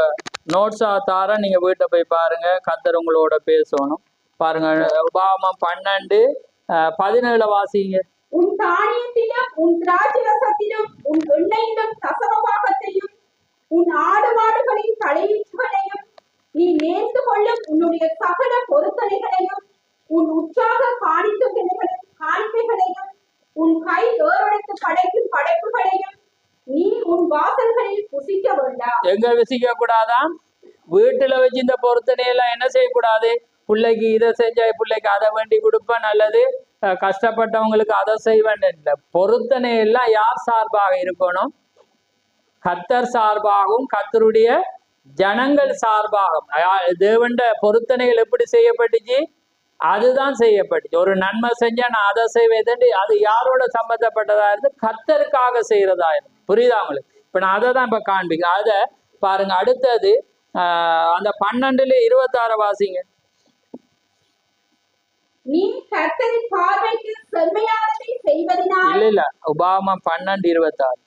நோட்ஸா தாரேன், நீங்க வீட்டை போய் பாருங்க, கர்த்தர் உங்களோட பேசணும். பாருங்க, உபாகமம் 12:17 வாசிங்க. உன் தானியத்திலும் உன் திராட்சை ரசத்திலும் உன் எண்ணெயிலும் தசமபாகத்தையும் உன் ஆடு மாடுகளின் தலையீற்றுகளையும் நீ நேர்ந்து கொள்ளும் உன்னுடைய சகல பொருத்தனைகளையும் உன் உற்சாக காணிக்கைகளையும் உன் கை ஏறெடுத்து படைக்கும் படைப்புகளையும் நீ உன் வாசல்களில் புசிக்க வேண்டாம். எங்க வசிக்க கூடாதான்? வீட்டுல வச்சு இந்த பொருத்தனையெல்லாம் என்ன செய்யக்கூடாது? பிள்ளைக்கு இதை செஞ்சா பிள்ளைக்கு அதை வேண்டி கொடுப்பேன், அல்லது கஷ்டப்பட்டவங்களுக்கு அதை செய்வேன் இல்லை. பொருத்தனை எல்லாம் யார் சார்பாக இருக்கணும்? கர்த்தர் சார்பாகவும் கர்த்தருடைய ஜனங்கள் சார்பாகவும். தேவண்ட பொருத்தனைகள் எப்படி செய்யப்பட்டுச்சு? அதுதான் செய்யப்பட்டுச்சு. ஒரு நன்மை செஞ்சா நான் அதை செய்வேன், அது யாரோட சம்பந்தப்பட்டதா இருந்து? கர்த்தருக்காக செய்யறதா இருந்து. புரியுதா உங்களுக்கு? இப்ப நான் அதை தான் இப்ப காண்பிக்கிறேன். அதை பாருங்க. அடுத்தது அந்த 12:26 வாசிங்க. நீ கர்த்தரின் பார்வைக்கு செம்மையானதை செய்வதினால் இல்ல உபாகமம் 12:26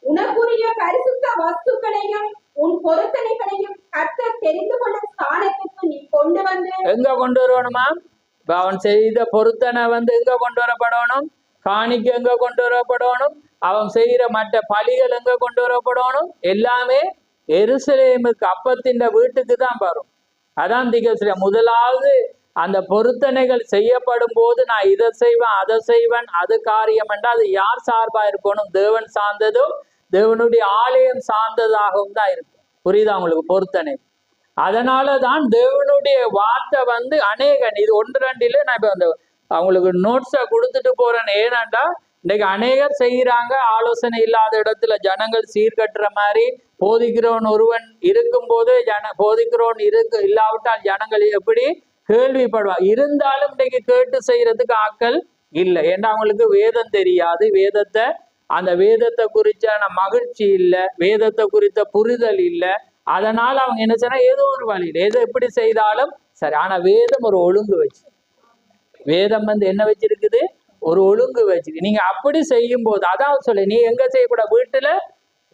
உனக்குரிய பரிசுத்த வஸ்துக்களையும் உன் பொருத்தனைகளையும் கர்த்தர் தெரிந்து கொள்ளும் ஸ்தானத்துக்கு நீ கொண்டு வந்து. எங்க கொண்டு வரணுமா? அவன் செய்த பொருத்தனை எங்க கொண்டு வரப்படணும்? காணிக்கு எங்க கொண்டு வரப்படணும்? அவன் செய்யற மற்ற பலிகள் எங்க கொண்டு வரப்படணும்? எல்லாமே எருசலேமுக்கு, அப்பத்தின் வீட்டுக்கு தான் வரும். அதான் திகழ்ச்சி. முதலாவது அந்த பொருத்தனைகள் செய்யப்படும் போது நான் இதை செய்வேன், அதை செய்வேன், அது காரியம் என்றால் அது யார் சார்பா இருக்கணும்? தேவன் சார்ந்ததும் தேவனுடைய ஆலயம் சார்ந்ததாகவும் தான் இருக்கும். புரியுதா உங்களுக்கு? பொருத்தனை. அதனாலதான் தேவனுடைய வார்த்தை அநேகன், இது 1-2 நான் இப்ப அந்த அவங்களுக்கு நோட்ஸை கொடுத்துட்டு போறேன். ஏன்னாண்டா இன்னைக்கு அநேகர் செய்கிறாங்க, ஆலோசனை இல்லாத இடத்துல ஜனங்கள் சீர்கட்டுற மாதிரி. போதிக்கிறவன் ஒருவன் இருக்கும் போது போதிக்கிறவன் இல்லாவிட்டால் ஜனங்கள் எப்படி கேள்விப்படுவாங்க? இருந்தாலும் இன்னைக்கு கேட்டு செய்யறதுக்கு ஆட்கள் இல்லை. ஏன்னா அவங்களுக்கு வேதம் தெரியாது, அந்த வேதத்தை குறிச்சான மகிழ்ச்சி இல்லை, வேதத்தை குறித்த புரிதல் இல்லை. அதனால அவங்க என்ன செய்யணும்? ஏதோ ஒரு வழியில் ஏதோ எப்படி செய்தாலும் சரி. ஆனா வேதம் ஒரு ஒழுங்கு வச்சு, வேதம் என்ன வச்சிருக்குது? ஒரு ஒழுங்கு வச்சு. நீங்க அப்படி செய்யும் போது அதான் சொல்லு, நீ எங்க செய்யக்கூடாது? வீட்டுல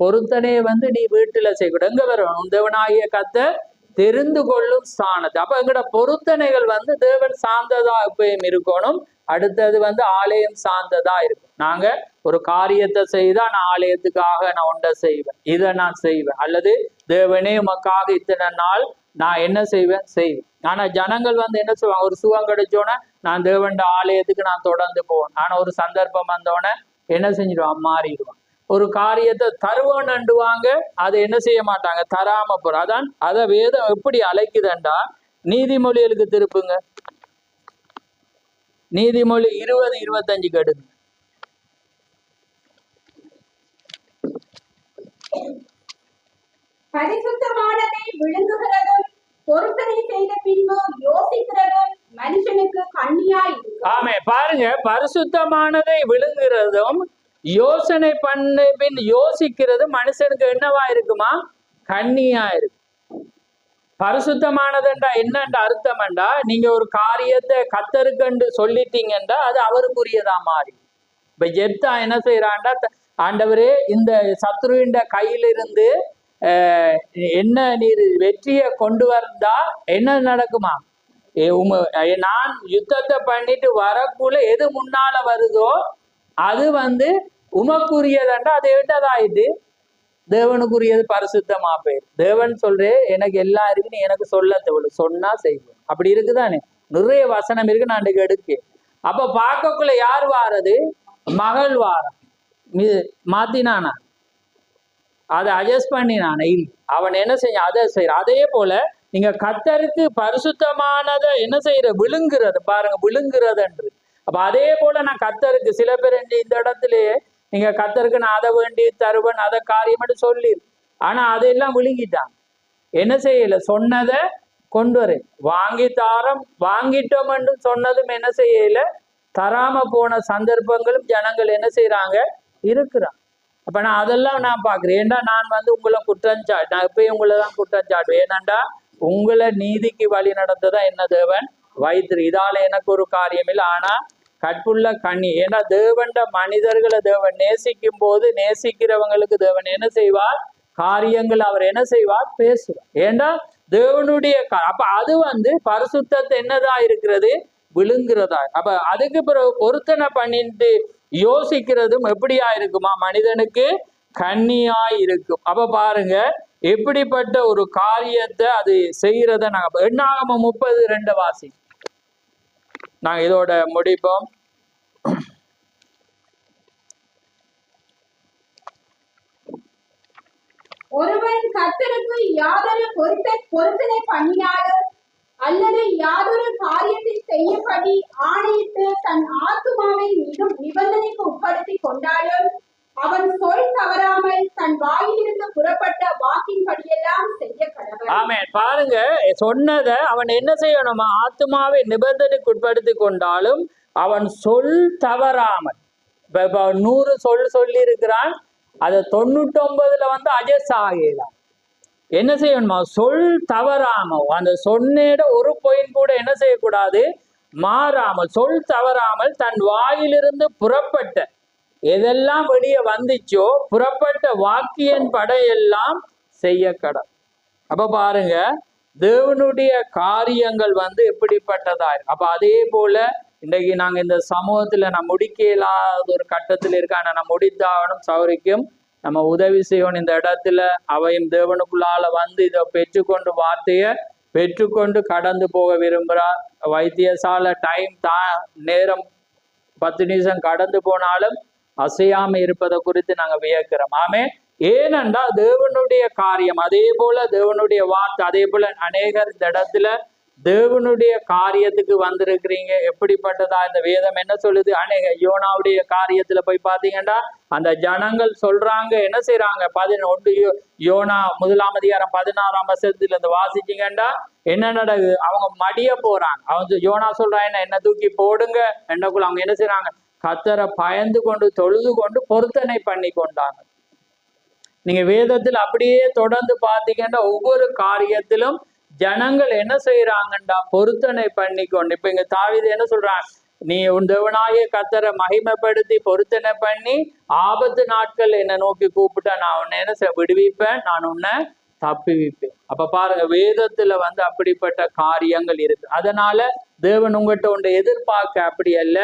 பொருத்தனையை நீ வீட்டுல செய்யக்கூடாது. எங்க வரணும்? தேவனாகிய கர்த்தர் தெரிந்து கொள்ளும் ஸ்தானத்தை. அப்ப எங்கட பொருத்தனைகள் தேவன் சார்ந்ததா எப்பயும் இருக்கணும். அடுத்தது ஆலயம் சார்ந்ததா இருக்கும். நாங்க ஒரு காரியத்தை செய்தா நான் ஆலயத்துக்காக நான் ஒன்றை செய்வேன், இதை நான் செய்வேன், அல்லது தேவனே உமக்காக இத்தனை நாள் நான் என்ன செய்வேன். ஆனா ஜனங்கள் என்ன செய்வாங்க? ஒரு சுகம் கிடைச்சோன்னே நான் தேவண்ட ஆலயத்துக்கு நான் தொடர்ந்து போவேன். ஆனா ஒரு சந்தர்ப்பம் வந்தோடனே என்ன செஞ்சிடுவான்? மாறிடுவான். ஒரு காரியத்தை தருவோன்னு அண்டுவாங்க, அதை என்ன செய்ய மாட்டாங்க? தராம போற. அதான் அதை வேதம் எப்படி அழைக்குதுண்டா, நீதிமொழிகளுக்கு திருப்புங்க. நீதிமொழி 20:25 கெடுங்க. பரிசுத்தமானதை விழுங்குகிறதும் பொருத்தனை செய்த பின்பு யோசிக்கிறதும் மனுஷனுக்கு கண்ணியாய் இருக்கும். ஆமே, பாருங்க. பரிசுத்தமானதை விழுங்குறதும் யோசனை பண்ண பின் யோசிக்கிறது மனுஷனுக்கு என்னவா இருக்குமா? கண்ணியா இருக்கு. பரிசுத்தமானதுண்டா என்னண்டா அர்த்தம்டா, நீங்க ஒரு காரியத்தை கத்தருக்கண்டு சொல்லிட்டீங்கன்றா அது அவருக்குரியதா மாறி. இப்ப ஜெப்தா என்ன செய்யறான்டா, ஆண்டவரே இந்த சத்ருவின் கையிலிருந்து என்ன நீர் வெற்றியை கொண்டு வந்தா என்ன நடக்குமா? நான் யுத்தத்தை பண்ணிட்டு வரக்குள்ள எது முன்னால வருதோ அது உமக்குரியதண்டா, அதை விட்டதாயிட்டு தேவனுக்குரியது பரிசுத்தமா போயிரு. தேவன் சொல்றே எனக்கு எல்லாம் இருக்கு, நீ எனக்கு சொல்ல தேவை, சொன்னா செய்வோம். அப்படி இருக்குதானே? நிறைய வசனம் இருக்கு, நான் எடுக்கு. அப்ப பார்க்கக்குள்ள யார் வாரது? மகள் வாரம். மாத்தினானா? அதை அட்ஜஸ்ட் பண்ணினான? இல்லை. அவன் என்ன செய்ய? அதை செய்யற. அதே போல நீங்க கர்த்தருக்கு பரிசுத்தமானதை என்ன செய்யற? விழுங்குறது. பாருங்க, விழுங்குறதுன்று. அப்ப அதே போல நான் கர்த்தருக்கு, சில பேர் இந்த இடத்துலயே நீங்க கர்த்தருக்கு நான் அதை வேண்டி தருவன், அதை காரியம் சொல்லி, ஆனா அதையெல்லாம் விழுங்கிட்டான். என்ன செய்யல? சொன்னதை கொண்டு வர வாங்கி தாரம் வாங்கிட்டோம் என்று சொன்னதும் என்ன செய்யல? தராம போன சந்தர்ப்பங்களும் ஜனங்கள் என்ன செய்யறாங்க? இருக்கிறான். அப்ப நான் அதெல்லாம் நான் பாக்குறேன். ஏன்டா நான் உங்களை குற்றஞ்சாட்டு, நான் எப்பயும் உங்களை தான் குற்றஞ்சாட்டுவேன். ஏன்னாண்டா உங்களை நீதிக்கு வழி நடத்ததான் என்ன தேவன் வைத்திரு. இதால எனக்கு ஒரு காரியம் இல்லை. ஆனா கற்புள்ள கண்ணி. ஏன்னா தேவன்ட மனிதர்களை தேவன் நேசிக்கும் போது நேசிக்கிறவங்களுக்கு தேவன் என்ன செய்வார்? காரியங்கள் அவர் என்ன செய்வார்? பேசுவார். ஏண்டா தேவனுடைய அப்ப அது பரிசுத்தத்தை என்னதா இருக்கிறது? விழுங்குறதா. அப்ப அதுக்கு பிறகு பொருத்தனை பண்ணிட்டு யோசிக்கிறதும் எப்படியா இருக்குமா? மனிதனுக்கு கண்ணியாய் இருக்கும். அப்ப பாருங்க, எப்படிப்பட்ட ஒரு காரியத்தை அது செய்யறத நாங்க எண்ணாகமம் 30:2 வாசி. நாங்க இதோட முடிப்போம். ஒருவன் கர்த்தருக்கு யாதொரு பொருத்தனை பண்ணினாலும் அல்லது யாதொரு காரியத்தை செய்யப்படி ஆணையிட்டு தன் ஆத்துமாவை நிபந்தனைக்கு உட்படுத்தி கொண்டாலும் அவன் சொல் தவறாமல் தன் வாயிலிருந்து புறப்பட்ட வாக்கின்படியெல்லாம் செய்ய கடவன். ஆமென். பாருங்க, சொன்னத அவன் என்ன செய்யணுமா? ஆத்துமாவை நிபந்தனைக்கு உட்படுத்தி கொண்டாலும் அவன் சொல் தவறாமல். 100 சொல்லி இருக்கிறான், அதை 99 வந்து அட்ஜஸ்ட் ஆகலாம். என்ன செய்யணுமா? சொல் தவறாம, அந்த சொன்னேட ஒரு பாயிண்ட் கூட என்ன செய்யக்கூடாது? மாறாமல், சொல் தவறாமல் தன் வாயிலிருந்து புறப்பட்ட எதெல்லாம் வெளியே வந்துச்சோ புறப்பட்ட வாக்கியன் படையெல்லாம் செய்ய கடவுள். அப்ப பாருங்க, தேவனுடைய காரியங்கள் வந்து எப்படிப்பட்டதா. அப்ப அதே போல இன்றைக்கு நாங்க இந்த சமூகத்துல நான் முடிக்க இல்லாத ஒரு கட்டத்தில் இருக்க, ஆனா நான் முடித்தாகணும். சௌரிக்கும் நம்ம உதவி செய்யணும். இந்த இடத்துல அவையும் தேவனுக்குள்ளால வந்து இதை பெற்றுக்கொண்டு வார்த்தையை பெற்றுக்கொண்டு கடந்து போக விரும்புகிறார். வைத்தியசாலை டைம் நேரம் 10 நிமிஷம் கடந்து போனாலும் அசையாம இருப்பதை குறித்து நாங்க வியக்கிறோம். ஆமே. ஏனென்றா தேவனுடைய காரியம், அதே போல தேவனுடைய வார்த்தை, அதே போல அநேகர் இந்த இடத்துல தேவனுடைய காரியத்துக்கு வந்திருக்கிறீங்க. எப்படிப்பட்டதா இந்த வேதம் என்ன சொல்லுது? அநேக யோனாவுடைய காரியத்துல போய் பாத்தீங்கன்னா அந்த ஜனங்கள் சொல்றாங்க, என்ன செய்யறாங்க? 11 யோனா 1:16 இருந்து வாசிச்சீங்கன்னா என்ன நடக்குது? அவங்க மடிய போறாங்க. அவங்க யோனா சொல்றாங்க, என்ன தூக்கி போடுங்க என்னக்குள்ள. அவங்க என்ன செய்யறாங்க? கர்த்தரை பயந்து கொண்டு தொழுது கொண்டு பொருத்தனை பண்ணி கொண்டாங்க. நீங்க வேதத்தில் அப்படியே தொடர்ந்து பாத்தீங்கன்னா ஒவ்வொரு காரியத்திலும் ஜனங்கள் என்ன செய்யறாங்கண்டா பொருத்தனை பண்ணி கொண்டு. இப்ப இங்க தாவீது என்ன சொல்றான்? நீ உன் தேவனாகிய கர்த்தரை மகிமைப்படுத்தி பொருத்தனை பண்ணி ஆபத்து நாட்கள் என்னை நோக்கி கூப்பிட்டா நான் உன்னை என்ன விடுவிப்பேன், நான் உன்னை தப்புவிப்பேன். அப்ப பாருங்க, வேதத்துல வந்து அப்படிப்பட்ட காரியங்கள் இருக்கு. அதனால தேவன் உங்கள்கிட்ட ஒன்றை எதிர்பார்க்க அப்படி அல்ல,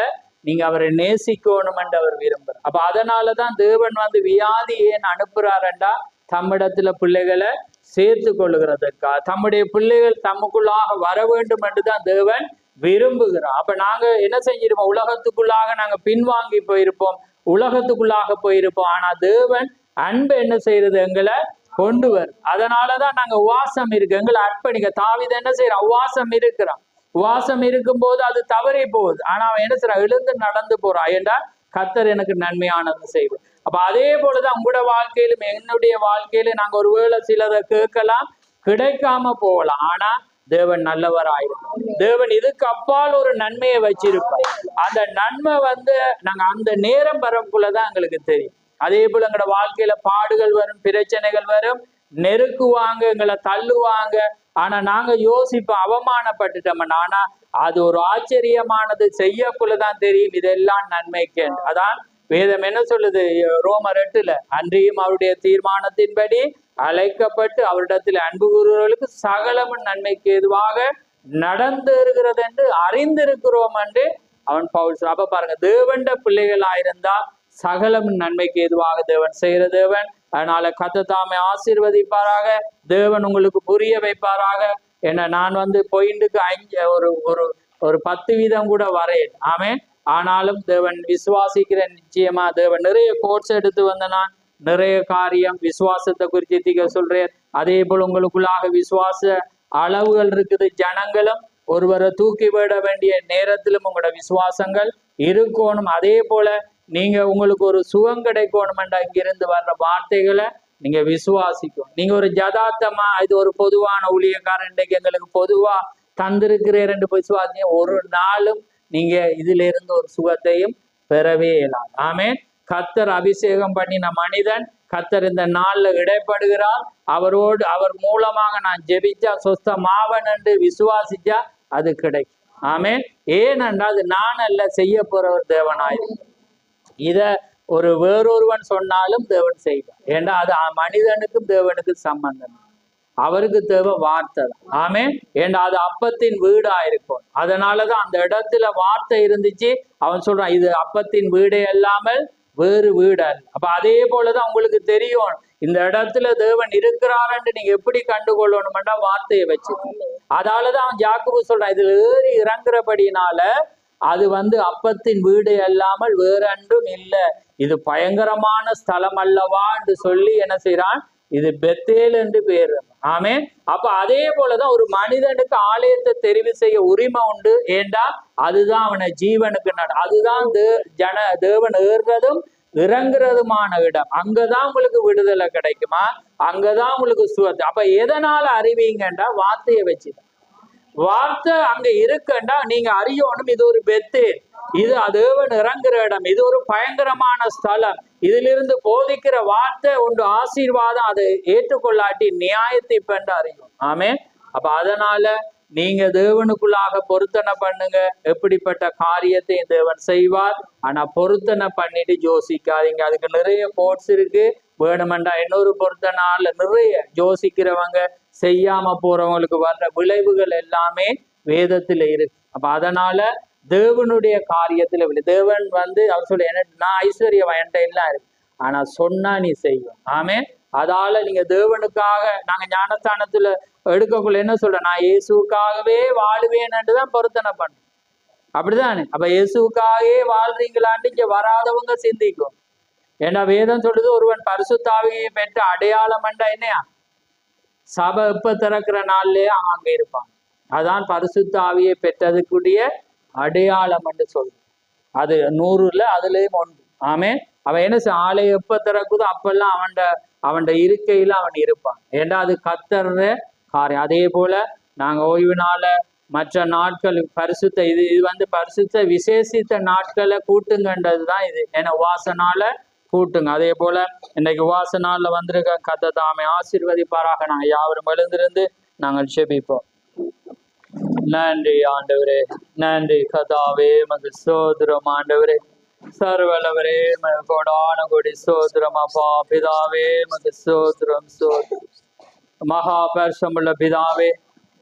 நீங்க அவரை நேசிக்கணும் என்று அவர் விரும்புறார். அப்ப அதனாலதான் தேவன் வந்து வியாதி ஏன் அனுப்புறாருண்டா தம்மிடத்துல பிள்ளைகளை சேர்த்து கொள்ளுகிறதுக்கா, தம்முடைய பிள்ளைகள் தமக்குள்ளாக வர வேண்டும் என்றுதான் தேவன் விரும்புகிறார். அப்ப நாங்க என்ன செஞ்சிருப்போம்? உலகத்துக்குள்ளாக நாங்க பின்வாங்கி போயிருப்போம், உலகத்துக்குள்ளாக போயிருப்போம். ஆனா தேவன் அன்பு என்ன செய்யறது? எங்களை கொண்டு வரும். அதனாலதான் நாங்க உவாசம் இருக்கு, எங்களை அர்ப்பணிக்க. தாவீது என்ன செய்யறான்? உவாசம் இருக்கிறான். உவாசம் இருக்கும் போது அது தவறி போகுது, ஆனா அவன் என்ன செய்யறான்? எழுந்து நடந்து போறான். ஏண்டா கர்த்தர் எனக்கு நன்மையானது செய்வார். அப்ப அதே போலதான் உங்களோட வாழ்க்கையிலும் என்னுடைய வாழ்க்கையில நாங்க ஒரு வேளை சிலதை கேட்கலாம், கிடைக்காம போகலாம். ஆனா தேவன் நல்லவர் ஆயிருக்கும். தேவன் இதுக்கு அப்பால் ஒரு நன்மையை வச்சிருப்பார். அந்த நன்மை வந்து நாங்க அந்த நேரம் வரக்குள்ளதான் எங்களுக்கு தெரியும். அதே போல எங்களோட வாழ்க்கையில பாடுகள் வரும், பிரச்சனைகள் வரும், நெருக்குவாங்க, எங்களை தள்ளுவாங்க. ஆனா நாங்க யோசிப்போம், அவமானப்பட்டுட்டோம்னா. ஆனா அது ஒரு ஆச்சரியமானது, செய்யக்குள்ளதான் தெரியும் இதெல்லாம் நன்மைக்கு. அதான் வேதம் என்ன சொல்லுது? ரோமர் 8 அன்றியும் அவருடைய தீர்மானத்தின்படி அழைக்கப்பட்டு அவரிடத்தில் அன்பு கூறுவர்களுக்கு சகலமும் நன்மைக்கு எதுவாக நடந்திருக்கிறது என்று அறிந்திருக்கிறோம் என்று அவன் பவுல். அப்ப பாருங்க, தேவண்ட பிள்ளைகளாயிருந்தா சகலம் நன்மைக்கு எதுவாக தேவன் செய்கிற தேவன். அதனால கர்த்தர் தாமே ஆசீர்வதிப்பாராக. தேவன் உங்களுக்கு புரிய வைப்பாராக. என்ன நான் வந்து பாயிண்ட்டுக்கு 10% கூட வரையேன். ஆமென். ஆனாலும் தேவன் விசுவாசிக்கிற நிச்சயமா தேவன் நிறைய கோர்ஸ் எடுத்து வந்த நான் நிறைய காரியம் விசுவாசத்தை குறித்து திக சொல்றேன். அதே போல உங்களுக்குள்ளாக விசுவாச அளவுகள் இருக்குது. ஜனங்களும் ஒருவரை தூக்கி விட வேண்டிய நேரத்திலும் உங்களோட விசுவாசங்கள் இருக்கணும். அதே போல நீங்க உங்களுக்கு ஒரு சுகம் கிடைக்கணும்டா இங்கிருந்து வர்ற வார்த்தைகளை நீங்க விசுவாசிக்கும். நீங்க ஒரு ஜதார்த்தமா இது ஒரு பொதுவான ஊழியக்காரன் இன்றைக்கு எங்களுக்கு பொதுவா தந்திருக்கிறேன் என்று விசுவாசிங்க, ஒரு நாளும் நீங்க இதுல இருந்து ஒரு சுகத்தையும் பெறவே இயலாது. ஆமென். கர்த்தர் அபிஷேகம் பண்ணின மனிதன் கர்த்தர் இந்த நாள்ல இடைப்படுகிறார். அவர் மூலமாக நான் ஜெபிச்சா சொஸ்தமாவன் என்று விசுவாசிச்சா அது கிடைக்கும். ஆமென். ஏனென்றால் அது நான் அல்ல, செய்ய போறவர் தேவனாயிருக்கும். இத வேறொருவன் சொன்னாலும் தேவன் செய்வார். ஏன்னா அது மனிதனுக்கும் தேவனுக்கும் சம்பந்தம். அவருக்கு தேவை வார்த்தை. ஆமென். ஏன்னா அது அப்பத்தின் வீடா இருக்கும். அதனாலதான் அந்த இடத்துல வார்த்தை இருந்துச்சு. அவன் சொல்றான், இது அப்பத்தின் வீடே அல்லாமல் வேறு வீடு அல்ல. அப்ப அதே போலதான் உங்களுக்கு தெரியும், இந்த இடத்துல தேவன் இருக்கிறாருன்னு நீங்க எப்படி கண்டுகொள்ளணும்னா வார்த்தையை வச்சு. அதாலதான் அவன் யாக்கோபு சொல்றான், இதுல ஏறி இறங்குறபடினால அது அப்பத்தின் வீடு அல்லாமல் வேற அன்றும் இல்லை, இது பயங்கரமான ஸ்தலம் அல்லவா என்று சொல்லி என்ன செய்யறான், இது பெத்தேல் என்று பேரு. ஆமே. அப்ப அதே போலதான் ஒரு மனிதனுக்கு ஆலயத்தை தெரிவு செய்ய உரிமை உண்டு. ஏண்டா அதுதான் அவனை ஜீவனுக்கு அதுதான் தேவன் ஏறுறதும் இறங்குறதுமான இடம். அங்கதான் உங்களுக்கு விடுதலை கிடைக்குமா, அங்கதான் உங்களுக்கு சுவத்து. அப்ப எதனால அறிவீங்கண்டா வார்த்தையை வச்சுதான். வார்த்தை அங்க இருக்குண்டா நீங்க அறியணும், இது ஒரு பெத்தேல், இது தேவன் இறங்குற இடம், இது ஒரு பயங்கரமான ஸ்தலம், இதிலிருந்து போதிக்கிற வார்த்தை உண்டு ஆசீர்வாதம், அதை ஏற்றுக்கொள்ளாட்டி நியாயத்தை பெண்டு அறியும். ஆமே. அப்ப அதனால நீங்க தேவனுக்குள்ளாக பொருத்தனை பண்ணுங்க, எப்படிப்பட்ட காரியத்தையும் தேவன் செய்வார். ஆனா பொருத்தனை பண்ணிட்டு யோசிக்காதீங்க. அதுக்கு நிறைய கோட்ஸ் இருக்கு. வேணுமெண்டா இன்னொரு பொருத்தனால நிறைய யோசிக்கிறவங்க செய்யாம போறவங்களுக்கு வர்ற விளைவுகள் எல்லாமே வேதத்துல இருக்கு. அப்ப அதனால தேவனுடைய காரியத்துல தேவன் அவர் சொல்ல, நான் ஐஸ்வர்யம் என்கிட்ட எல்லாம் இருக்கு, ஆனா சொன்னா நீ செய்யும். ஆமே. அதால நீங்க தேவனுக்காக, நாங்க ஞானஸ்தானத்துல எடுக்கக்குள்ள என்ன சொல்ற, நான் இயேசுக்காகவே வாழ்வேன்னுதான் பொருத்தனை பண்றேன். அப்படிதானே? அப்ப இயேசுக்காகவே வாழ்றீங்களான்னு இங்க வராதவங்க சிந்திக்கும். ஏன்னா வேதம் சொல்லுது, ஒருவன் பரிசுத்தாவியை பெற்ற அடையாளம் என்னையா, சபை எப்ப திறக்கிற நாள்லயே அவன் அங்க இருப்பான். அதான் பரிசுத்தாவியை பெற்றதுக்குரிய அடையாளம் என்று சொல்லு. அது 100ல அதுலயும் 1. ஆமே. அவன் என்ன ஆலயம் எப்ப திறக்குதோ அப்பெல்லாம் அவன் இருக்கையில அவன் இருப்பான். ஏன்னா அது கர்த்தர் காரியம். அதே போல நாங்க ஓய்வு நாள மற்ற நாட்கள் பரிசுத்த இது பரிசுத்த விசேஷித்த நாட்களை கூட்டுங்கன்றதுதான் இது. ஏன்னா உபாசனால கூட்டுங்க. அதே போல இன்னைக்கு உபாசனால வந்திருக்க கர்த்தர் தாமே ஆசீர்வதிப்பாராக. நாங்க யாவரும் எழுந்திருந்து நாங்கள் செபிப்போம். நன்றி ஆண்டவரே, நன்றி கதாவே, மது சோதரம் ஆண்டவரே, சர்வலவரே, கோடான கொடி சோதரம் அப்பா பிதாவே, மது சோதரம் சோதரம். மகா பரிசுமுள்ள பிதாவே,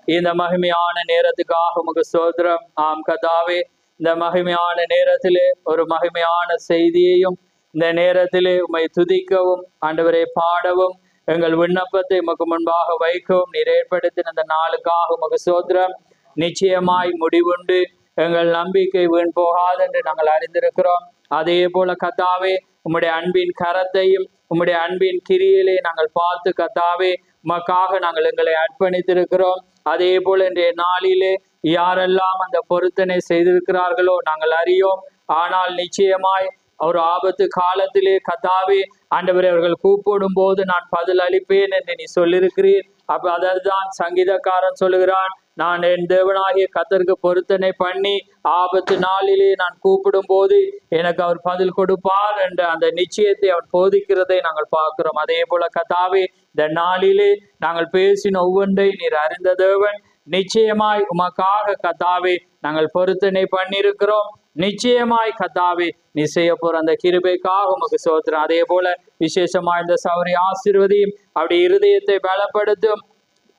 இந்த மகிமையான நேரத்துக்காக உமக்கு சோதரம். ஆம் கதாவே, இந்த மகிமையான நேரத்திலே ஒரு மகிமையான செய்தியையும் இந்த நேரத்திலே உம்மை துதிக்கவும் ஆண்டவரை பாடவும் எங்கள் விண்ணப்பத்தை உமக்கு முன்பாக வைக்கவும் நீர் ஏற்படுத்தின அந்த நாளுக்காக உமக்கு சோதரம். நிச்சயமாய் முடிவுண்டு, எங்கள் நம்பிக்கை வீண் போகாது என்று நாங்கள் அறிந்திருக்கிறோம். அதே போல கத்தாவே, உம்முடைய அன்பின் கரத்தையும் உம்முடைய அன்பின் கிரியிலே நாங்கள் பார்த்து கத்தாவே உமக்காக நாங்கள் எங்களை அர்ப்பணித்திருக்கிறோம். அதே போல இன்றைய நாளிலே யாரெல்லாம் அந்த பொருத்தனை செய்திருக்கிறார்களோ நாங்கள் அறியோம். ஆனால் நிச்சயமாய் ஒரு ஆபத்து காலத்திலே கத்தாவே ஆண்டவரை அவர்கள் கூப்பிடும் போது நான் பதில் அளிப்பேன் என்று நீ சொல்லியிருக்கிறீர். அப்ப அதான் சங்கீதக்காரன் சொல்லுகிறான், நான் என் தேவனாகிய கர்த்தருக்கு பொருத்தனை பண்ணி ஆபத்து நாளிலே நான் கூப்பிடும் போது எனக்கு அவர் பதில் கொடுப்பார் என்ற அந்த நிச்சயத்தை அவர் போதிக்கிறதை நாங்கள் பார்க்கிறோம். அதே போல கர்த்தாவே, இந்த நாளிலே நாங்கள் பேசின ஒவ்வொன்றை நீர் அறிந்த தேவன். நிச்சயமாய் உமக்காக கர்த்தாவே நாங்கள் பொருத்தனை பண்ணியிருக்கிறோம். நிச்சயமாய் கர்த்தாவே நீ செய்ய போற அந்த கிருபைக்காக உமக்கு சோத்திரம். அதே போல விசேஷமா இந்த சௌரி ஆசீர்வதியும், அவருடைய இருதயத்தை பலப்படுத்தும்.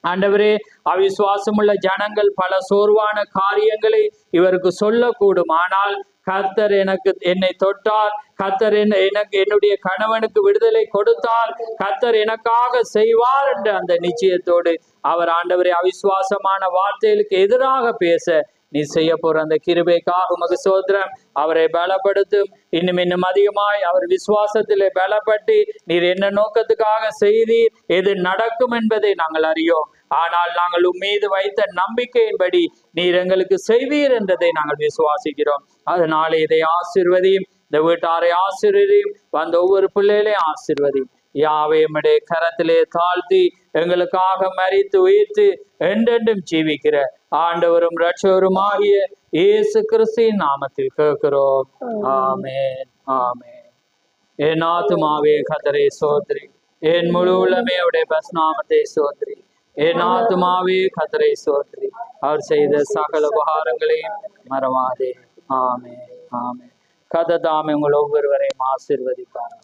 ஆண்டவரே, அவிசுவாசமுள்ள ஜனங்கள் பல சோர்வான காரியங்களை இவருக்கு சொல்லக்கூடும். ஆனால் கர்த்தர் என்னை தொட்டார், கர்த்தர் என்னுடைய கணவனுக்கு விடுதலை கொடுத்தார், கர்த்தர் எனக்காக செய்வார் என்ற அந்த நிச்சயத்தோடு அவர் ஆண்டவரே அவிசுவாசமான வார்த்தைகளுக்கு எதிராக பேச நீ செய்ய போற அந்த கிருபைக்காக உமக்கு சோத்திரம். அவரை பலப்படுத்தும். இன்னும் அதிகமாய் அவர் விசுவாசத்திலே பலப்பட்டு நீர் என்ன நோக்கத்துக்காக செய்தீர், எது நடக்கும் என்பதை நாங்கள் அறியோம். ஆனால் நாங்கள் உம்மீது வைத்த நம்பிக்கையின்படி நீர் எங்களுக்கு செய்வீர் என்றதை நாங்கள் விசுவாசிக்கிறோம். அதனால இதை ஆசீர்வதியும், இந்த வீட்டாரை ஆசீர்வதியும், வந்த ஒவ்வொரு பிள்ளைகளையும் ஆசீர்வதியும். யாவே உம்முடைய கரத்திலே தாழ்த்தி எங்களுக்காக மரித்து உயிர்த்து என்றென்றும் ஜீவிக்கிற ஆண்டவரும் இரட்சகருமாகிய இயேசு கிறிஸ்துவின் நாமத்தில் கேட்கிறோம். ஆமென், ஆமென். என் ஆத்துமாவே கர்த்தரை சோத்திரி, என் முழு உள்ளமே அவருடைய பரிசுநாமத்தை சோத்திரி. என் ஆத்துமாவே கர்த்தரை சோத்திரி, அவர் செய்த சகல உபகாரங்களையும் மறவாதே. ஆமென், ஆமென். கர்த்தர் தாமே உங்கள் ஒவ்வொருவரையும் ஆசீர்வதிப்பார்.